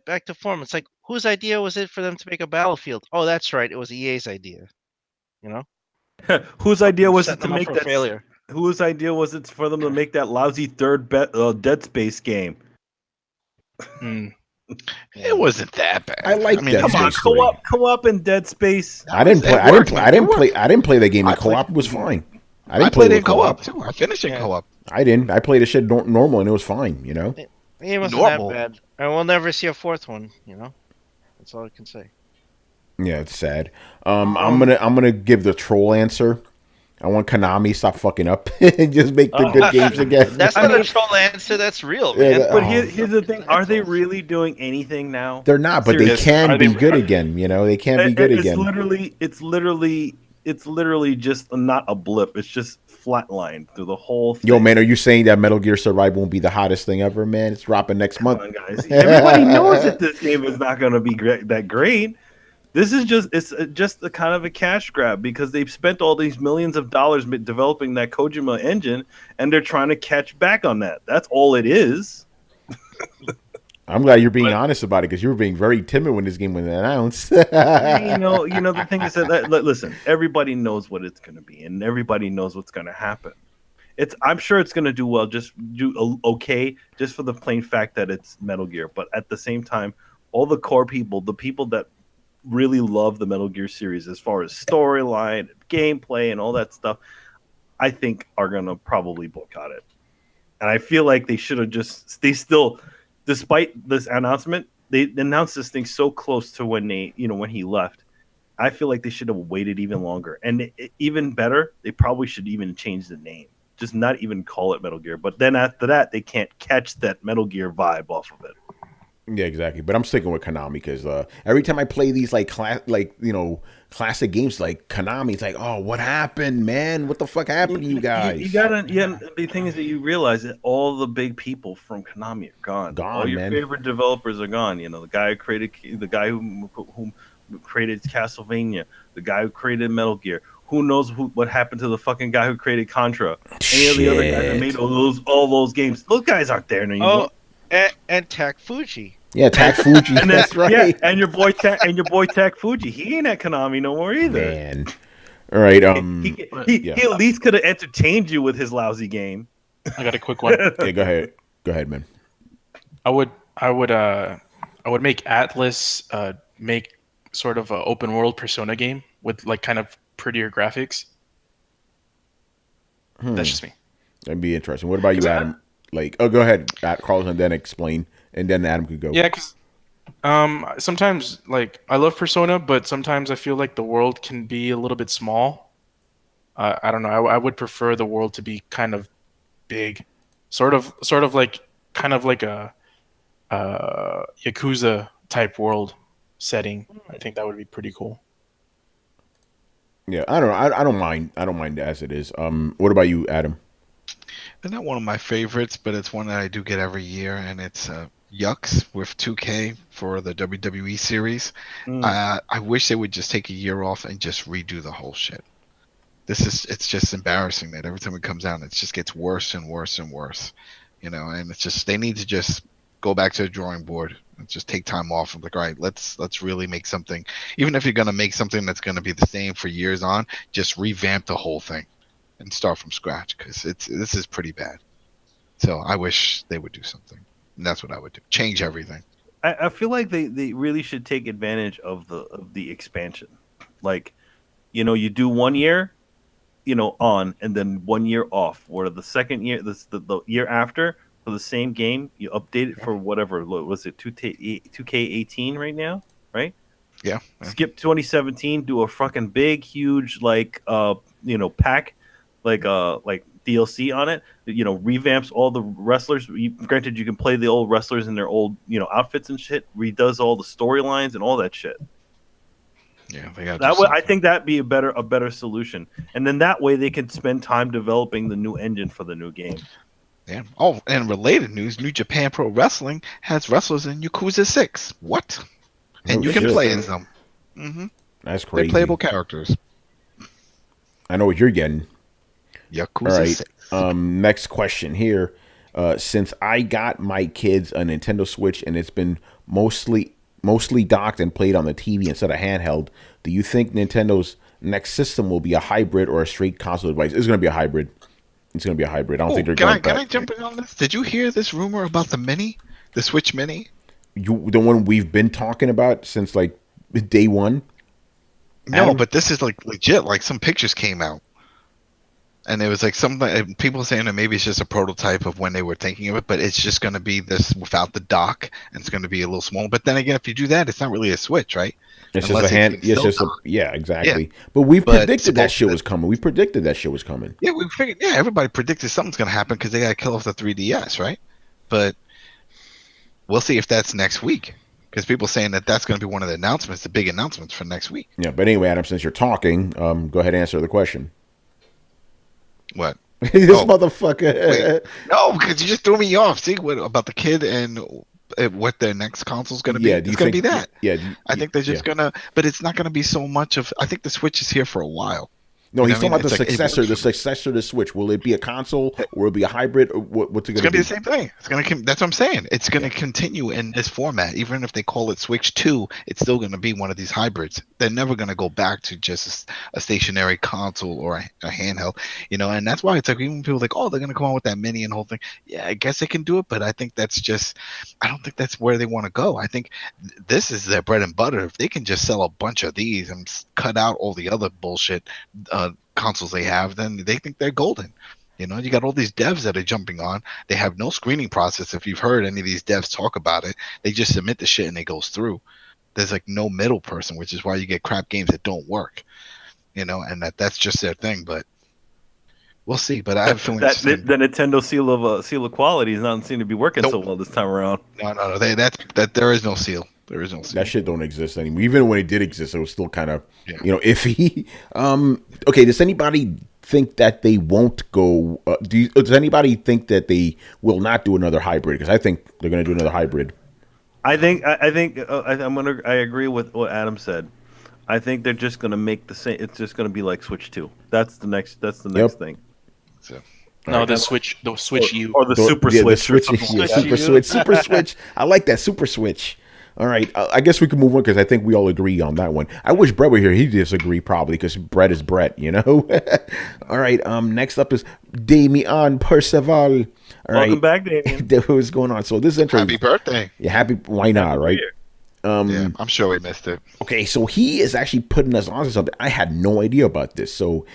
back to form. It's like, whose idea was it for them to make a Battlefield? Oh, that's right, it was EA's idea.
Whose idea was it to
make
that
failure?
Whose idea was it for them to make that lousy third Dead Space game?
It wasn't that bad.
I like Dead Space 3.
Co-op in Dead Space.
I didn't play that game in co-op. It was fine.
I played it in co-op too. I finished in co-op.
I didn't. I played a shit normal and it was fine.
It wasn't that bad. And we'll never see a fourth one. That's all I can say.
Yeah, it's sad. I'm gonna give the troll answer. I want Konami to stop fucking up and just make the good games again.
That's not a troll answer. That's real, man.
Yeah,
but here's the thing: are they really doing anything now?
They're not, but they can be good again. They can be good again.
It's literally just not a blip. It's just flatlined through the whole thing.
Yo, man, are you saying that Metal Gear Survive won't be the hottest thing ever, man? It's dropping next month.
Come on, guys. Everybody knows that this game is not going to be that great. This is just a kind of a cash grab because they've spent all these millions of dollars developing that Kojima engine, and they're trying to catch back on that. That's all it is.
I'm glad you're being honest about it because you were being very timid when this game was announced.
The thing is that listen, everybody knows what it's going to be, and everybody knows what's going to happen. I'm sure it's going to do well, just do okay, just for the plain fact that it's Metal Gear. But at the same time, all the core people, the people that really love the Metal Gear series, as far as storyline, gameplay, and all that stuff, I think are going to probably boycott it. And I feel like they should have despite this announcement, they announced this thing so close to when when he left. I feel like they should have waited even longer. And even better, they probably should even change the name. Just not even call it Metal Gear. But then after that, they can't catch that Metal Gear vibe off of it.
Yeah, exactly. But I'm sticking with Konami because every time I play these classic games like Konami, it's like, oh, what happened, man? What the fuck happened to you guys?
You gotta. The thing is that you realize that all the big people from Konami are gone. All your favorite developers are gone. The guy who created who created Castlevania, the guy who created Metal Gear. Who knows what happened to the fucking guy who created Contra? Any of the other guys that made all those games? Those guys aren't there anymore.
And Tak Fuji.
Yeah, Tak Fuji. That's right.
Yeah, and your boy Tak Fuji. He ain't at Konami no more either.
Man. All right.
He at least could have entertained you with his lousy game.
I got a quick one.
Yeah, go ahead. Go ahead, man.
I would make Atlus make sort of an open world Persona game with like kind of prettier graphics. That's just me.
That'd be interesting. What about you, Adam? Go ahead, Carlos, and then explain, and then Adam could go.
Yeah, because sometimes, I love Persona, but sometimes I feel like the world can be a little bit small. I don't know. I would prefer the world to be kind of big, sort of like kind of like a Yakuza type world setting. I think that would be pretty cool.
Yeah, I don't know. I don't mind. I don't mind as it is. What about you, Adam?
They're not one of my favorites, but it's one that I do get every year, and it's Yucks with 2K for the WWE series. I wish they would just take a year off and just redo the whole shit. It's just embarrassing that every time it comes out, it just gets worse and worse and worse, and it's just, they need to just go back to the drawing board and just take time off. I'm like, all right, let's really make something. Even if you're going to make something that's going to be the same for years on, just revamp the whole thing and start from scratch, because this is pretty bad. So I wish they would do something, and that's what I would do. Change everything.
I feel like they really should take advantage of the expansion. Like, you do 1 year, on, and then 1 year off. Or the second year, the year after, for the same game, you update it for whatever. What was it, 2K18 right now, right?
Yeah.
Skip 2017, do a fucking big, huge, like, pack, like DLC on it. Revamps all the wrestlers. Granted, you can play the old wrestlers in their old, outfits and shit. Redoes all the storylines and all that shit.
Yeah, they got
that way. I think that'd be a better solution. And then that way they can spend time developing the new engine for the new game.
Yeah. Oh, and related news: New Japan Pro Wrestling has wrestlers in Yakuza 6. What? And you can play as them. Mm-hmm.
That's crazy.
They're playable characters.
I know what you're getting.
Yakuza
All right.
6.
Next question here. Since I got my kids a Nintendo Switch and it's been mostly docked and played on the TV instead of handheld, do you think Nintendo's next system will be a hybrid or a straight console device? It's going to be a hybrid. It's going to be a hybrid. I don't think they're going
Can I jump in on this? Did you hear this rumor about the Mini? The Switch Mini?
The one we've been talking about since like day one?
No,
Adam?
but this is like legit. Like some pictures came out. And it was like something, people saying that maybe it's just a prototype of when they were thinking of it, but it's just going to be this without the dock, and it's going to be a little smaller. But then again, if you do that, it's not really a Switch, right?
It's
Unless
just a hand. Yes, yeah, exactly. Yeah. But we predicted that shit was coming. We predicted that shit was coming.
Yeah, we figured. Yeah, everybody predicted something's going to happen because they got to kill off the 3DS, right? But we'll see if that's next week, because people saying that that's going to be one of the announcements, the big announcements for next week.
Yeah, but anyway, Adam, since you're talking, go ahead and answer the question.
What?
This motherfucker.
Wait. No, because you just threw me off. See, what about the kid and what their next console is going to be?
Yeah,
it's going to be that.
Yeah,
I think they're just going to, but it's not going to be so much of. I think the Switch is here for a while.
No, he's talking about the successor. The successor to Switch. Will it be a console or will it be a hybrid? Or what's it going to be?
It's going to be the same thing. It's going to. That's what I'm saying. It's going to continue in this format. Even if they call it Switch 2, it's still going to be one of these hybrids. They're never going to go back to just a stationary console or a handheld. And that's why it's like, even people are like, oh, they're going to come on with that mini and whole thing. Yeah, I guess they can do it, but I think that's just. I don't think that's where they want to go. I think this is their bread and butter. If they can just sell a bunch of these and cut out all the other bullshit. Consoles they have, then they think they're golden. You got all these devs that are jumping on. They have no screening process. If you've heard any of these devs talk about it, they just submit the shit and it goes through. There's like no middle person, which is why you get crap games that don't work. And that's just their thing. But we'll see. But I have a feeling
that the Nintendo seal of quality is not seem to be working so well this time around.
No. There is no seal. There is no seal.
That shit don't exist anymore. Even when it did exist, it was still kind of iffy. Okay, does anybody think that they won't go? Does anybody think that they will not do another hybrid? Because I think they're going to do another hybrid.
I agree with what Adam said. I think they're just going to make the same. It's just going to be like Switch 2. That's the next thing.
So.
No, the Switch U
or the Super Switch.
Super Switch. I like that Super Switch. All right, I guess we can move on because I think we all agree on that one. I wish Brett were here. He'd disagree probably because Brett is Brett, All right, next up is Damian Percival.
Welcome back, Damian.
What's going on? So this is interesting.
Happy birthday.
Yeah, happy. Why not, right?
Yeah, I'm sure we missed it.
Okay, so he is actually putting us on to something. I had no idea about this. So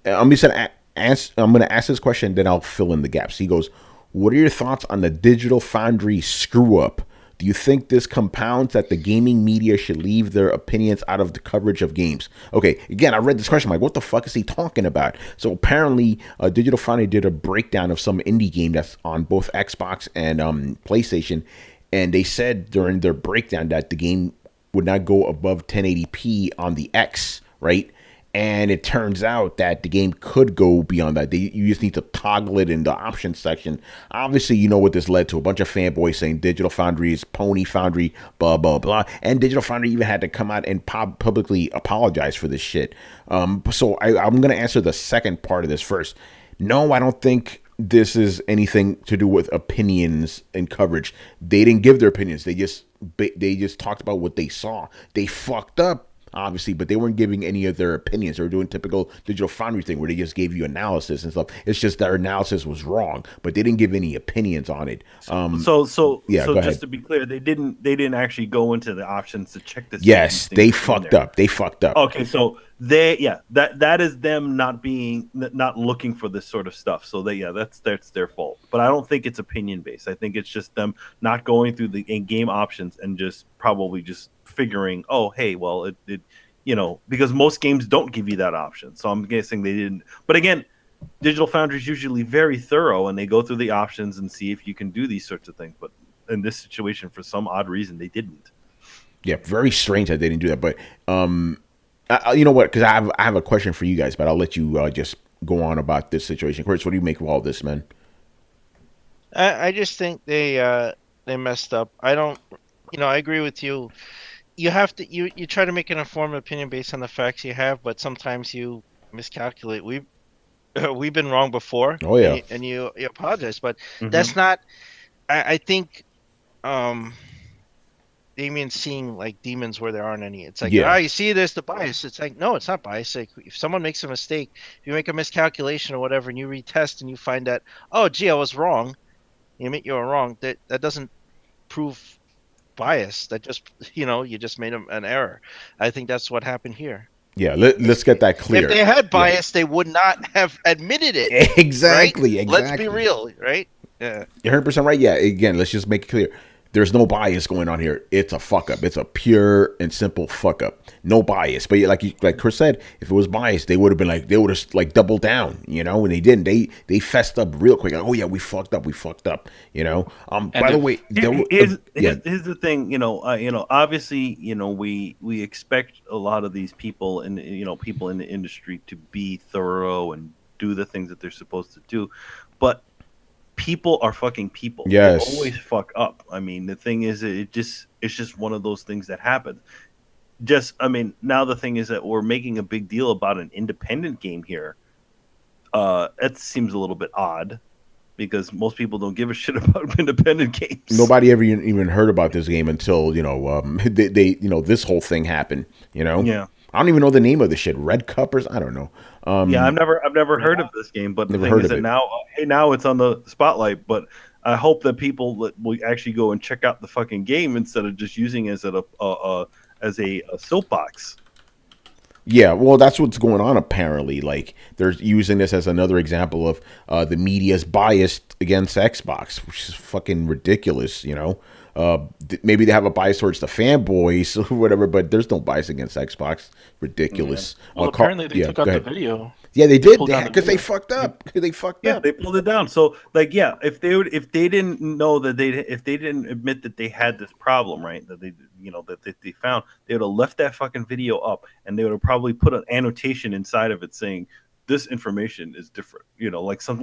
I'm going to ask this question, then I'll fill in the gaps. He goes, what are your thoughts on the Digital Foundry screw-up? Do Do you think this compounds that the gaming media should leave their opinions out of the coverage of games? Okay, again, I read this question. I'm like, what the fuck is he talking about? So apparently, Digital Foundry did a breakdown of some indie game that's on both Xbox and PlayStation, and they said during their breakdown that the game would not go above 1080p on the X, right? And it turns out that the game could go beyond that. You just need to toggle it in the options section. Obviously, you know what this led to. A bunch of fanboys saying Digital Foundry is Pony Foundry, blah, blah, blah. And Digital Foundry even had to come out and publicly apologize for this shit. So I'm going to answer the second part of this first. No, I don't think this is anything to do with opinions and coverage. They didn't give their opinions. They just talked about what they saw. They fucked up, obviously, but they weren't giving any of their opinions. They were doing typical Digital Foundry thing where they just gave you analysis and stuff. It's just their analysis was wrong, but they didn't give any opinions on it.
So
go ahead.
Just to be clear, they didn't actually go into the options to check this.
Yes, they fucked up. They fucked up.
Okay, so that is them not looking for this sort of stuff. So that's their fault. But I don't think it's opinion based. I think it's just them not going through the in-game options and just probably just figuring, oh, hey, well, it because most games don't give you that option. So I'm guessing they didn't. But again, Digital Foundry is usually very thorough, and they go through the options and see if you can do these sorts of things. But in this situation, for some odd reason, they didn't.
Yeah, very strange that they didn't do that. But you know what? Because I have a question for you guys, but I'll let you just go on about this situation. Chris, what do you make of all this, man?
I just think they messed up. I don't, I agree with you. You have to you try to make an informed opinion based on the facts you have, but sometimes you miscalculate. We've been wrong before.
Oh yeah,
and you apologize, but that's not. I think Damien's seeing like demons where there aren't any. It's like, you see this, the bias. It's like, no, it's not bias. Like, if someone makes a mistake, if you make a miscalculation or whatever, and you retest and you find that, oh, gee, I was wrong. You admit you were wrong. That doesn't prove bias. That just, you just made an error. I think that's what happened here.
Yeah, let's get that clear.
If they had bias, they would not have admitted it.
Exactly,
right?
exactly.
Let's be real, right? Yeah.
You're 100% right. Yeah, again, let's just make it clear. There's no bias going on here. It's a fuck up. It's a pure and simple fuck up. No bias. But like Chris said, if it was biased, they would have been like, they would have like doubled down, and they didn't. They fessed up real quick. Like, oh yeah, we fucked up. By the way,
here's the thing. Obviously, we expect a lot of these people and people in the industry to be thorough and do the things that they're supposed to do, but people are fucking people.
Yes.
They always fuck up. I mean, the thing is, it's just one of those things that happen. Now the thing is that we're making a big deal about an independent game here. It seems a little bit odd because most people don't give a shit about independent games.
Nobody ever even heard about this game until they this whole thing happened.
Yeah.
I don't even know the name of the shit. Red Cuppers? I don't know.
I've never heard of this game, but the thing is that now it's on the spotlight. But I hope that people will actually go and check out the fucking game instead of just using it as a soapbox.
Yeah, well, that's what's going on apparently. Like, they're using this as another example of the media's biased against Xbox, which is fucking ridiculous, maybe they have a bias towards the fanboys or whatever, but there's no bias against Xbox. Ridiculous.
Yeah. Well, apparently they took out the video.
Yeah, they did because they fucked up. They fucked up.
They pulled it down. So, if they didn't know that if they didn't admit that they had this problem, right? That they found, they would have left that fucking video up, and they would have probably put an annotation inside of it saying this information is different. Some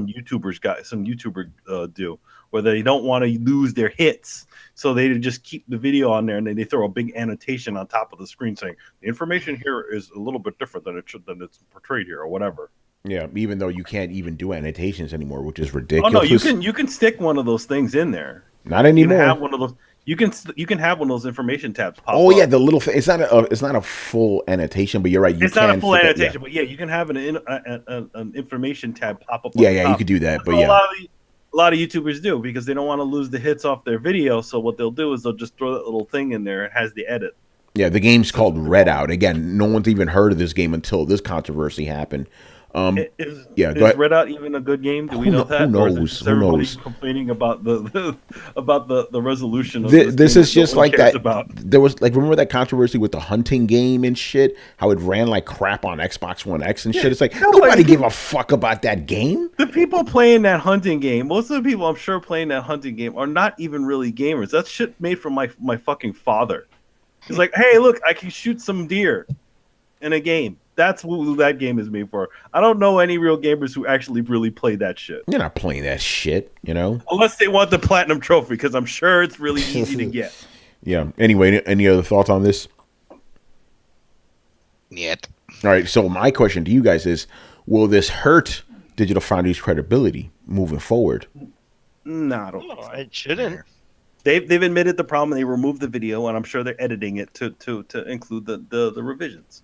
YouTubers do, where they don't want to lose their hits, so they just keep the video on there, and then they throw a big annotation on top of the screen saying the information here is a little bit different than it's portrayed here, or whatever.
Yeah, even though you can't even do annotations anymore, which is ridiculous.
Oh no, you can stick one of those things in there.
Not anymore.
You can have one of those. You can have one of those information tabs pop
up.
Yeah,
the little thing. It's not a full annotation, but you're right.
It's not a full annotation, but you can have an information tab pop up.
Yeah, you could do that. But
a lot of YouTubers do because they don't want to lose the hits off their video. So what they'll do is they'll just throw that little thing in there. It has the edit.
Yeah, the game's called Redout. Again, no one's even heard of this game until this controversy happened.
Is
Go ahead.
Redout even a good game? Do we know that?
Who knows?
Or is it just
Who
everybody
knows?
complaining about the resolution of
This
game
is
that no
just
one
like
cares
that.
about?
There was like, remember that controversy with the hunting game and shit? How it ran like crap on Xbox One X and shit. It's like nobody give a fuck about that game.
The people playing that hunting game, most of the people I'm sure playing that hunting game are not even really gamers. That's shit made from my fucking father. He's like, hey, look, I can shoot some deer in a game. That's what that game is made for. I don't know any real gamers who actually really play that shit.
You're not playing that shit, you know?
Unless they want the platinum trophy, because I'm sure it's really easy to get.
Yeah. Anyway, any other thoughts on this?
Yet.
All right. So my question to you guys is, will this hurt Digital Foundry's credibility moving forward?
No, I don't think so.
It shouldn't.
They've admitted the problem. They removed the video, and I'm sure they're editing it to include the revisions,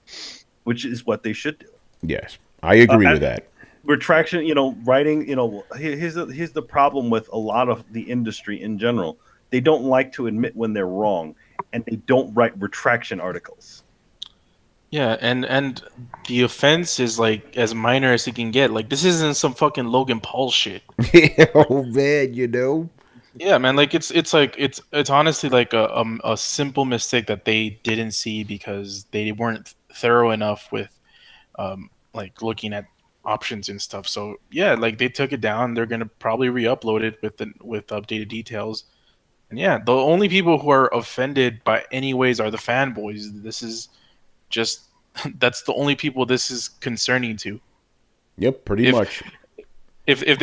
which is what they should do.
Yes, I agree with that.
Retraction, writing, here's the problem with a lot of the industry in general. They don't like to admit when they're wrong, and they don't write retraction articles.
Yeah, and the offense is like as minor as it can get. Like this isn't some fucking Logan Paul shit.
Oh man,
Yeah, man. Like it's honestly like a simple mistake that they didn't see because they weren't thorough enough with like looking at options and stuff. So yeah, like they took it down. They're gonna probably re-upload it with updated details. And yeah, the only people who are offended by anyways are the fanboys. This is just that's the only people this is concerning to.
Yep, pretty much.
If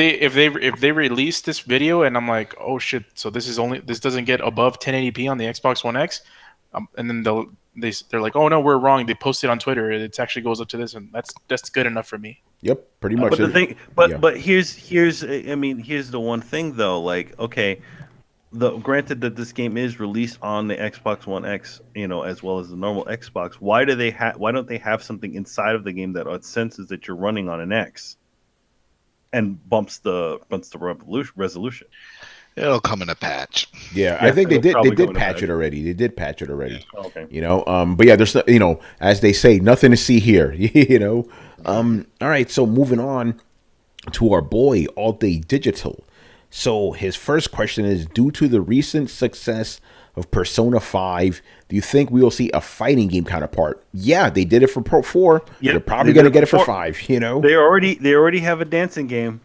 they release this video and I'm like, oh shit, so this doesn't get above 1080p on the Xbox One X, and then they're like, oh no, we're wrong. They post it on Twitter. It actually goes up to this, and that's good enough for me.
Yep, pretty much.
But the thing, but here's the one thing though. Like, okay, granted that this game is released on the Xbox One X, as well as the normal Xbox. Why don't they have something inside of the game that senses that you're running on an X? And bumps the resolution.
It'll come in a patch.
Yeah, I think they did patch it already. They did patch it already.
Yeah. Okay.
But yeah, there's as they say, nothing to see here. All right, so moving on to our boy All Day Digital. So his first question is, due to the recent success of Persona 5, do you think we will see a fighting game counterpart? Yeah, they did it for Pro 4.
Yep,
they're probably going to get it for 5,
They already have a dancing game.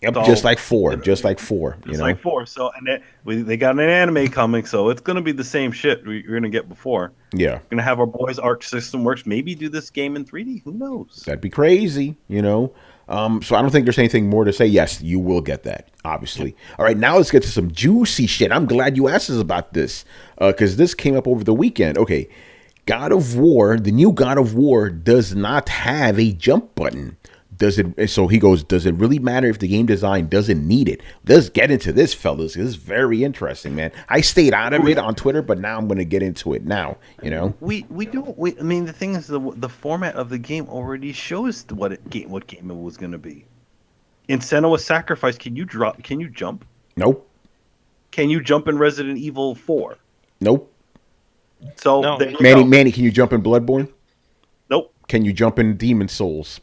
Yep, so, just like 4. Just like 4.
Like 4. So, and they got an anime coming, so it's going to be the same shit you're going to get before.
Yeah.
We're going to have our boys Arc System Works maybe do this game in 3D. Who knows?
That'd be crazy, So I don't think there's anything more to say. Yes, you will get that, obviously. All right, now let's get to some juicy shit. I'm glad you asked us about this because this came up over the weekend. Okay, God of War, the new God of War does not have a jump button. Does it? So he goes, does it really matter if the game design doesn't need it? Let's get into this, fellas. This is very interesting, man. I stayed out of it on Twitter, but now I'm going to get into it now,
We don't. I mean, the thing is, the format of the game already shows what game it was going to be. In Senua's Sacrifice, can you jump?
Nope.
Can you jump in Resident Evil 4?
Nope.
So,
no.
Manny, can you jump in Bloodborne?
Nope.
Can you jump in Demon Souls?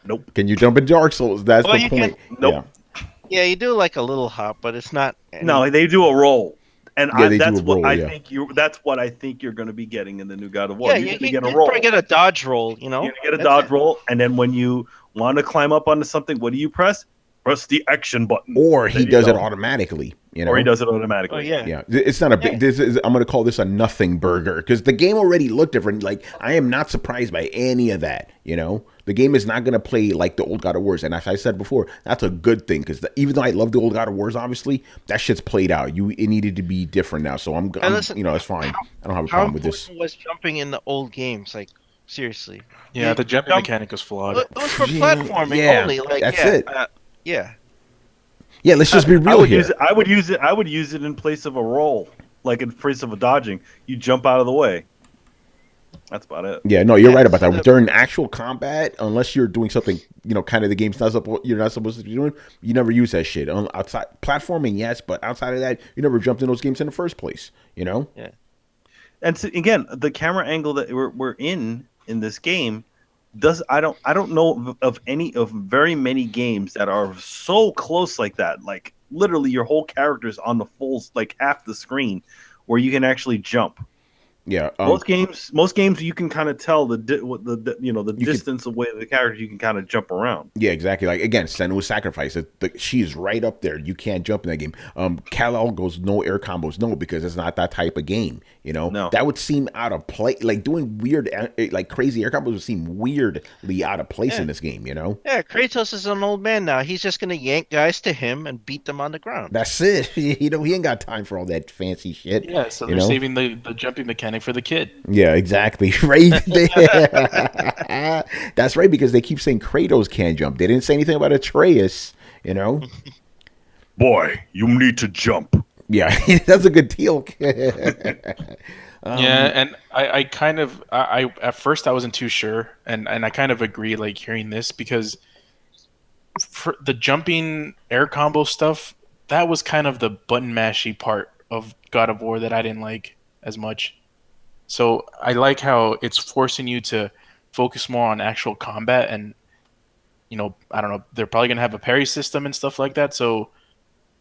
Nope.
Can you jump in Dark Souls? That's the point.
Nope.
Yeah, you do like a little hop, but it's not.
No, they do a roll, and that's what I think you're going to be getting in the new God of War.
Yeah,
you're
you
get a roll.
probably get a dodge roll.
You're going to get a dodge roll, and then when you want to climb up onto something, what do you press? Press the action button.
Or he does it automatically.
Or he does it automatically.
Oh, yeah.
Yeah. It's not a big. I'm going to call this a nothing burger because the game already looked different. Like, I am not surprised by any of that. The game is not going to play like the old God of Wars. And as I said before, that's a good thing because even though I love the old God of Wars, obviously, that shit's played out. It needed to be different now. So listen, it's fine. I don't have a problem with this.
How was jumping in the old games? Like, seriously.
Yeah, the jumping mechanic was flawed.
It was for platforming only. Like,
that's it.
Yeah.
Yeah, let's just be real here.
I would use it in place of a roll, like in place of a dodging. You jump out of the way. That's about it.
Yeah, no, you're right about that. During actual combat, unless you're doing something, kind of the game's you're not supposed to be doing, you never use that shit. Outside platforming, yes, but outside of that, you never jumped in those games in the first place.
Yeah. And so, again, the camera angle that we're in this game I don't know of very many games that are so close like that. Like literally, your whole character's on the full like half the screen, where you can actually jump.
Yeah.
Most games you can kind of tell the distance away the character. You can kind of jump around.
Yeah, exactly. Like again, Senua's Sacrifice. She is right up there. You can't jump in that game. Kal-El goes no air combos, no, because it's not that type of game. You know,
No.
That would seem out of place. Like doing weird, like crazy air combos would seem weirdly out of place in this game. You know.
Yeah, Kratos is an old man now. He's just gonna yank guys to him and beat them on the ground.
That's it. He ain't got time for all that fancy shit.
Yeah, so they're saving the jumping mechanic for the kid.
Yeah, exactly. Right. That's right, because they keep saying Kratos can't jump. They didn't say anything about Atreus, you know?
Boy, you need to jump.
Yeah, that's a good deal.
Yeah, and I kind of I at first I wasn't too sure, and I kind of agree, like hearing this, because for the jumping air combo stuff, that was kind of the button mashy part of God of War that I didn't like as much. So I like how it's forcing you to focus more on actual combat, and I don't know, they're probably gonna have a parry system and stuff like that. So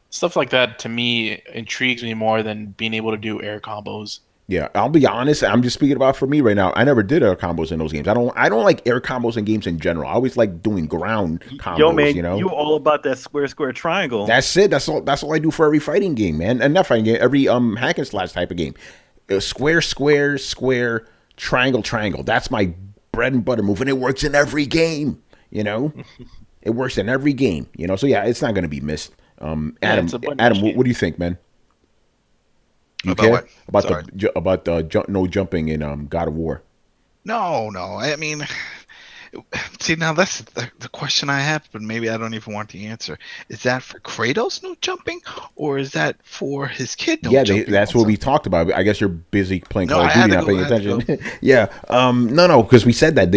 stuff like that to me intrigues me more than being able to do air combos.
Yeah, I'll be honest. I'm just speaking about for me right now. I never did air combos in those games. I don't like air combos in games in general. I always like doing ground combos.
Yo, man,
you know,
you all about that square triangle.
That's it. That's all I do for every fighting game, man. And not fighting game, every hack and slash type of game. Square, triangle. That's my bread and butter move, and it works in every game. You know, it works in every game. You know, so yeah, it's not going to be missed. Adam, what do you think, man? You
About
care
what?
about no jumping in God of War?
No. I mean, see, now that's the question I have, but maybe I don't even want the answer. Is that for Kratos no jumping, or is that for his kid no jumping?
That's
also?
what we talked about. I guess you're busy playing
No,
Call of
I had
Duty,
to
not
go,
paying
I had to
attention. Yeah. No, because we said that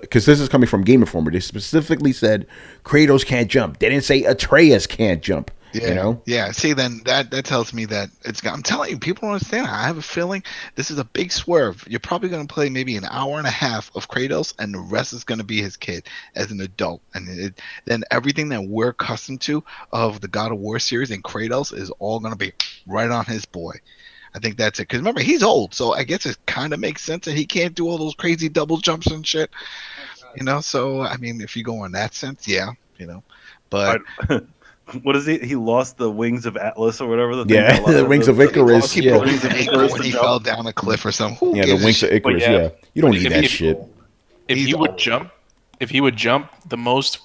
because this is coming from Game Informer. They specifically said Kratos can't jump. They didn't say Atreus can't jump.
Yeah,
You know?
yeah. See, then that tells me that I'm telling you, people don't understand. I have a feeling this is a big swerve. You're probably going to play maybe an hour and a half of Kratos, and the rest is going to be his kid as an adult. And then everything that we're accustomed to of the God of War series and Kratos is all going to be right on his boy. I think that's it. Because remember, he's old, so I guess it kind of makes sense that he can't do all those crazy double jumps and shit. You know, so I mean, if you go in that sense, yeah, you know, but.
What is he? He lost the wings of Atlus or whatever.
The wings of Icarus. Yeah,
Wings of Icarus when he fell down a cliff or something.
the wings of Icarus. Yeah, you don't need that shit.
If he would jump, the most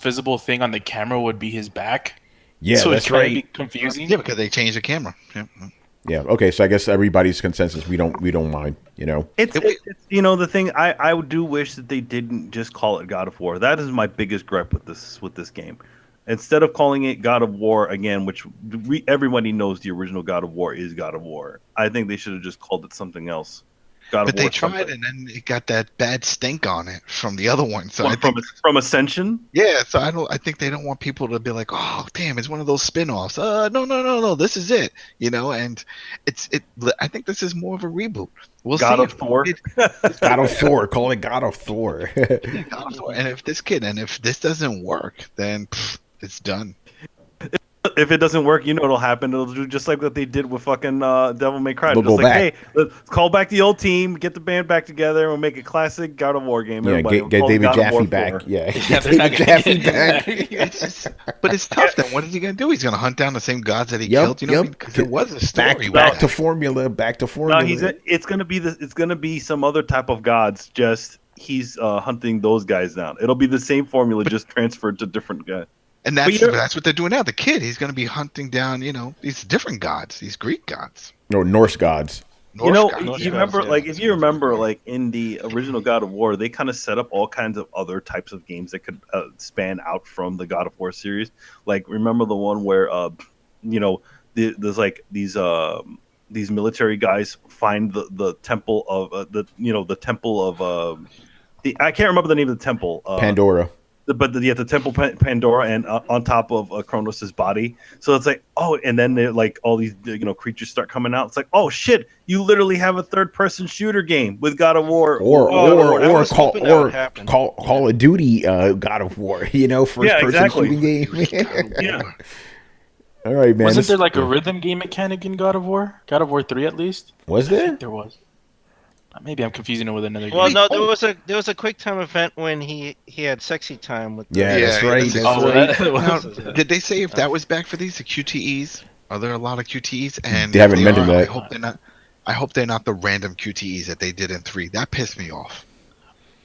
visible thing on the camera would be his back.
Yeah,
so
that's
it's
right.
Be confusing.
Yeah, because they changed the camera.
Yeah. Okay. So I guess everybody's consensus. We don't mind. You know.
It's the thing. I do wish that they didn't just call it God of War. That is my biggest gripe with this game. Instead of calling it God of War again, which everybody knows the original God of War is God of War, I think they should have just called it something else.
But they tried, and then it got that bad stink on it from the other one. So
from Ascension.
Yeah, so I think they don't want people to be like, oh, damn, it's one of those spin-offs. No, this is it. You know, and I think this is more of a reboot. We'll
God
see
of Thor.
God of Thor. Call it God of Thor.
God of Thor. And if this doesn't work, then it's done.
If it doesn't work, you know what'll happen. It'll do just like what they did with fucking Devil May Cry.
They'll
Just
go
like,
back.
hey, let's call back the old team, get the band back together, and we'll make a classic God of War game.
Yeah, get David Jaffe back. Yeah, get David Jaffe back.
But it's tough. Then what is he gonna do? He's gonna hunt down the same gods that he killed. You know, because there was a story.
Back to formula. No,
it's gonna be some other type of gods. Just he's hunting those guys down. It'll be the same formula, just transferred to different guys.
And that's what they're doing now. The kid, he's going to be hunting down, these different gods, these Greek gods.
No, Norse gods.
You remember, if you remember, like in the original God of War, they kind of set up all kinds of other types of games that could span out from the God of War series. Like, remember the one where, there's like these military guys find the temple of the temple of I can't remember the name of the temple.
Pandora.
the Temple Pandora and on top of Kronos' body. So it's like, oh, and then they're like all these creatures start coming out. It's like, oh shit, you literally have a third-person shooter game with God of War
or Call of Duty God of War, first-person shooting game.
Yeah.
All right, man.
Wasn't there like a rhythm game mechanic in God of War? God of War 3 at least?
Was there?
There was. Maybe I'm confusing it with another game.
Well, no, there was a quick time event when he had sexy time with.
That's right.
Did they say if that was back for these the QTEs? Are there a lot of QTEs? And
they haven't mentioned that.
I hope they're not the random QTEs that they did in 3. That pissed me off.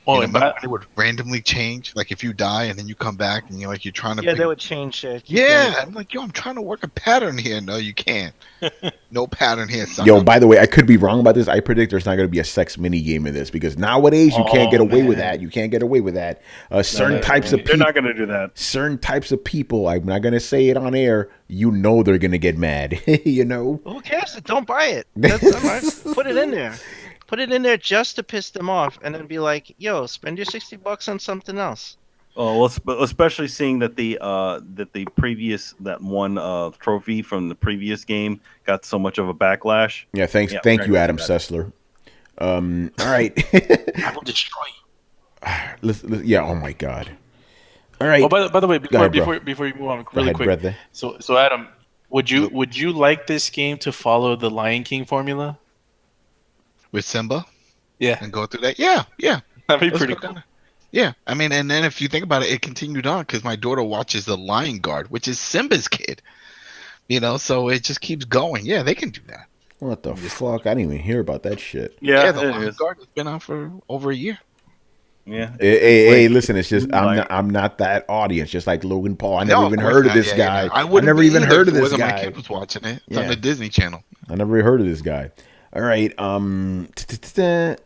Oh,
it would randomly change, like if you die and then you come back and you're trying to.
Yeah, they would change it.
I'm like, I'm trying to work a pattern here. No, you can't. No pattern here. Son.
Yo, by the way, I could be wrong about this. I predict there's not going to be a sex mini game in this because nowadays you can't get away with that. You can't get away with that. Certain types of people.
They're not going to do that.
Certain types of people. I'm not going to say it on air. They're going to get mad.
Who cares? Don't buy it. Put it in there. Put it in there just to piss them off, and then be like, "Yo, spend your $60 on something else."
Oh, well, especially seeing that the one trophy from the previous game got so much of a backlash.
Yeah, thank you, Adam Sessler. All right,
I will destroy you.
Yeah. Oh my God. All right.
Oh, by the way, before you move on, really quick.
Brother.
So Adam, would you like this game to follow the Lion King formula?
With Simba?
Yeah.
And go through that? Yeah.
That'd be pretty cool.
Yeah. I mean, and then if you think about it, it continued on because my daughter watches The Lion Guard, which is Simba's kid. So it just keeps going. Yeah, they can do that.
What the fuck? I didn't even hear about that shit.
Yeah, The Lion Guard has been out for over a year.
Yeah.
Hey, listen, it's just I'm not that audience. Just like Logan Paul, I never even heard of this guy. I never even heard of this guy.
My kid was watching it. It's on the Disney Channel.
I never heard of this guy. All right, and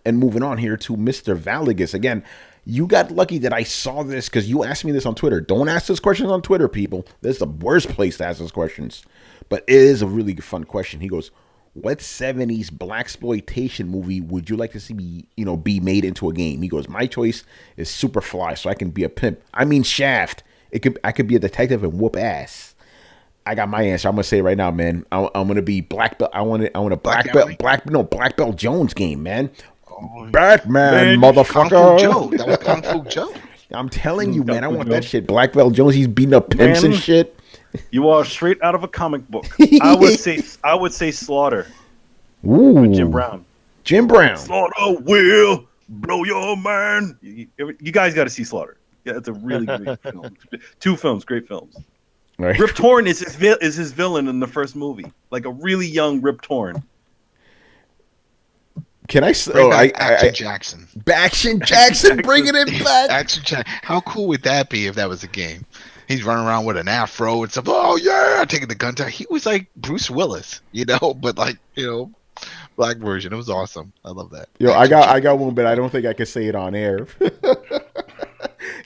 moving on here to Mr. Valagus. Again, you got lucky that I saw this because you asked me this on Twitter. Don't ask this questions on Twitter, people. This is the worst place to ask those questions. But it is a really fun question. He goes, what 70s blaxploitation movie would you like to see be made into a game? He goes, my choice is Superfly, so I can be a pimp. I mean Shaft. I could be a detective and whoop ass. I got my answer. I'm gonna say it right now, man. I'm gonna be black belt. I want a black belt Jones game, man. Batman, motherfucker.
Kung Fu Joe. That was Kung Fu Joe.
I'm telling you, man. I want that shit. Black belt Jones. He's beating up pimps and shit.
You are straight out of a comic book. I would say Slaughter.
Ooh,
with Jim Brown. Slaughter will blow your mind. You guys got to see Slaughter. Yeah, it's a really great film. 2 films, great films. Right. Rip Torn is his villain in the first movie, like a really young Rip Torn.
Can I?
Action Jackson.
Action Jackson, bringing it back.
Action Jackson. How cool would that be if that was a game? He's running around with an afro and stuff. Oh yeah, taking the gun down. He was like Bruce Willis, but black version. It was awesome. I love that.
Yo, I got one, but I don't think I can say it on air.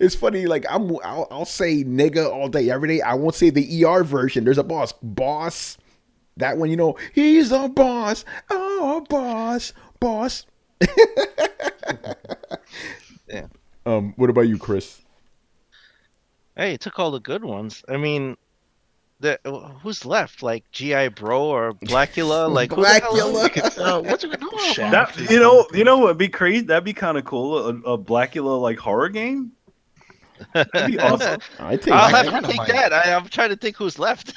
It's funny, like I'll say nigga all day, every day. I won't say the ER version. There's a boss. That one, he's a boss. Oh, boss.
Yeah.
What about you, Chris?
Hey, you took all the good ones. I mean, who's left? Like GI Bro or Blackula? Like
Blackula.
What's it called?
That what'd be crazy? That'd be kind of cool. A Blackula like horror game. That'd be awesome.
I'll have to take that. I'm trying to think who's left.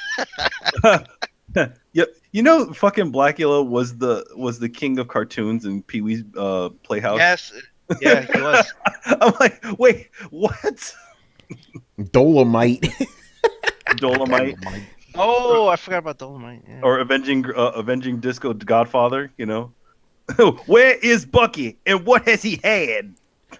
Yeah, fucking Blackula was the king of cartoons in Pee Wee's Playhouse.
Yes, yeah, he was.
I'm like, wait, what?
Dolomite.
Oh, I forgot about Dolomite. Yeah.
Or avenging Disco Godfather. Where is Bucky and what has he had?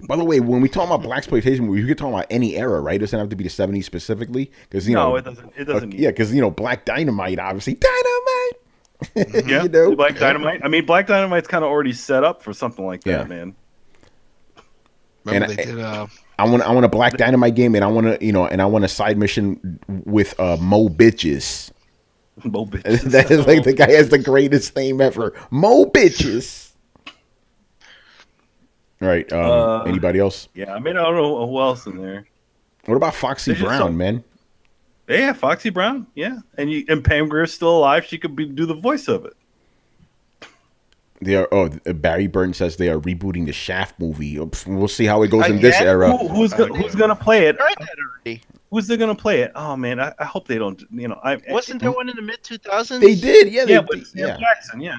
By the way, when we talk about blaxploitation, we could talk about any era, right? It doesn't have to be the 70s specifically, because
no, it doesn't. It doesn't.
Yeah, because Black Dynamite, obviously, Dynamite.
Yeah, Black Dynamite. I mean, Black Dynamite's kind of already set up for something like that, man.
Remember they did.
I want a Black Dynamite game, and I want a side mission with Mo Bitches.
Mo Bitches.
That is like the guy has the greatest name ever. Mo Bitches. All right. Anybody else?
Yeah, I mean, I don't know who else in there.
What about Foxy
They just
Brown,
don't-
man?
Yeah, Foxy Brown. Yeah, and Pam Grier's still alive. She could do the voice of it.
They are. Oh, Barry Burton says they are rebooting the Shaft movie. We'll see how it goes in this era.
Who's gonna play it?
Tried that already.
Who's they gonna play it? Oh man, I hope they don't.
Wasn't there one in the mid 2000s?
They did, yeah.
Yeah, with Sam Jackson. Yeah.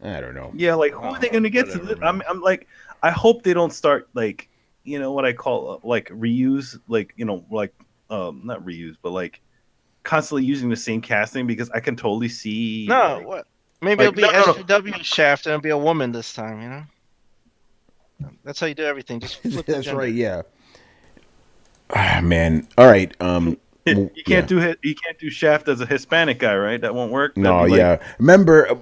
I don't know.
Yeah, like who are they gonna get to this? I'm like, I hope they don't start like, what I call like reuse, like not reuse, but like constantly using the same casting, because I can totally see.
No,
like,
what? Maybe
like,
it'll be
no.
SJW Shaft and it'll be a woman this time. That's how you do everything. Just flip the
That's
gender.
right. Yeah. Ah, man. All right.
You can't do Shaft as a Hispanic guy, right? That won't work.
No.
That'd be
Yeah. Remember.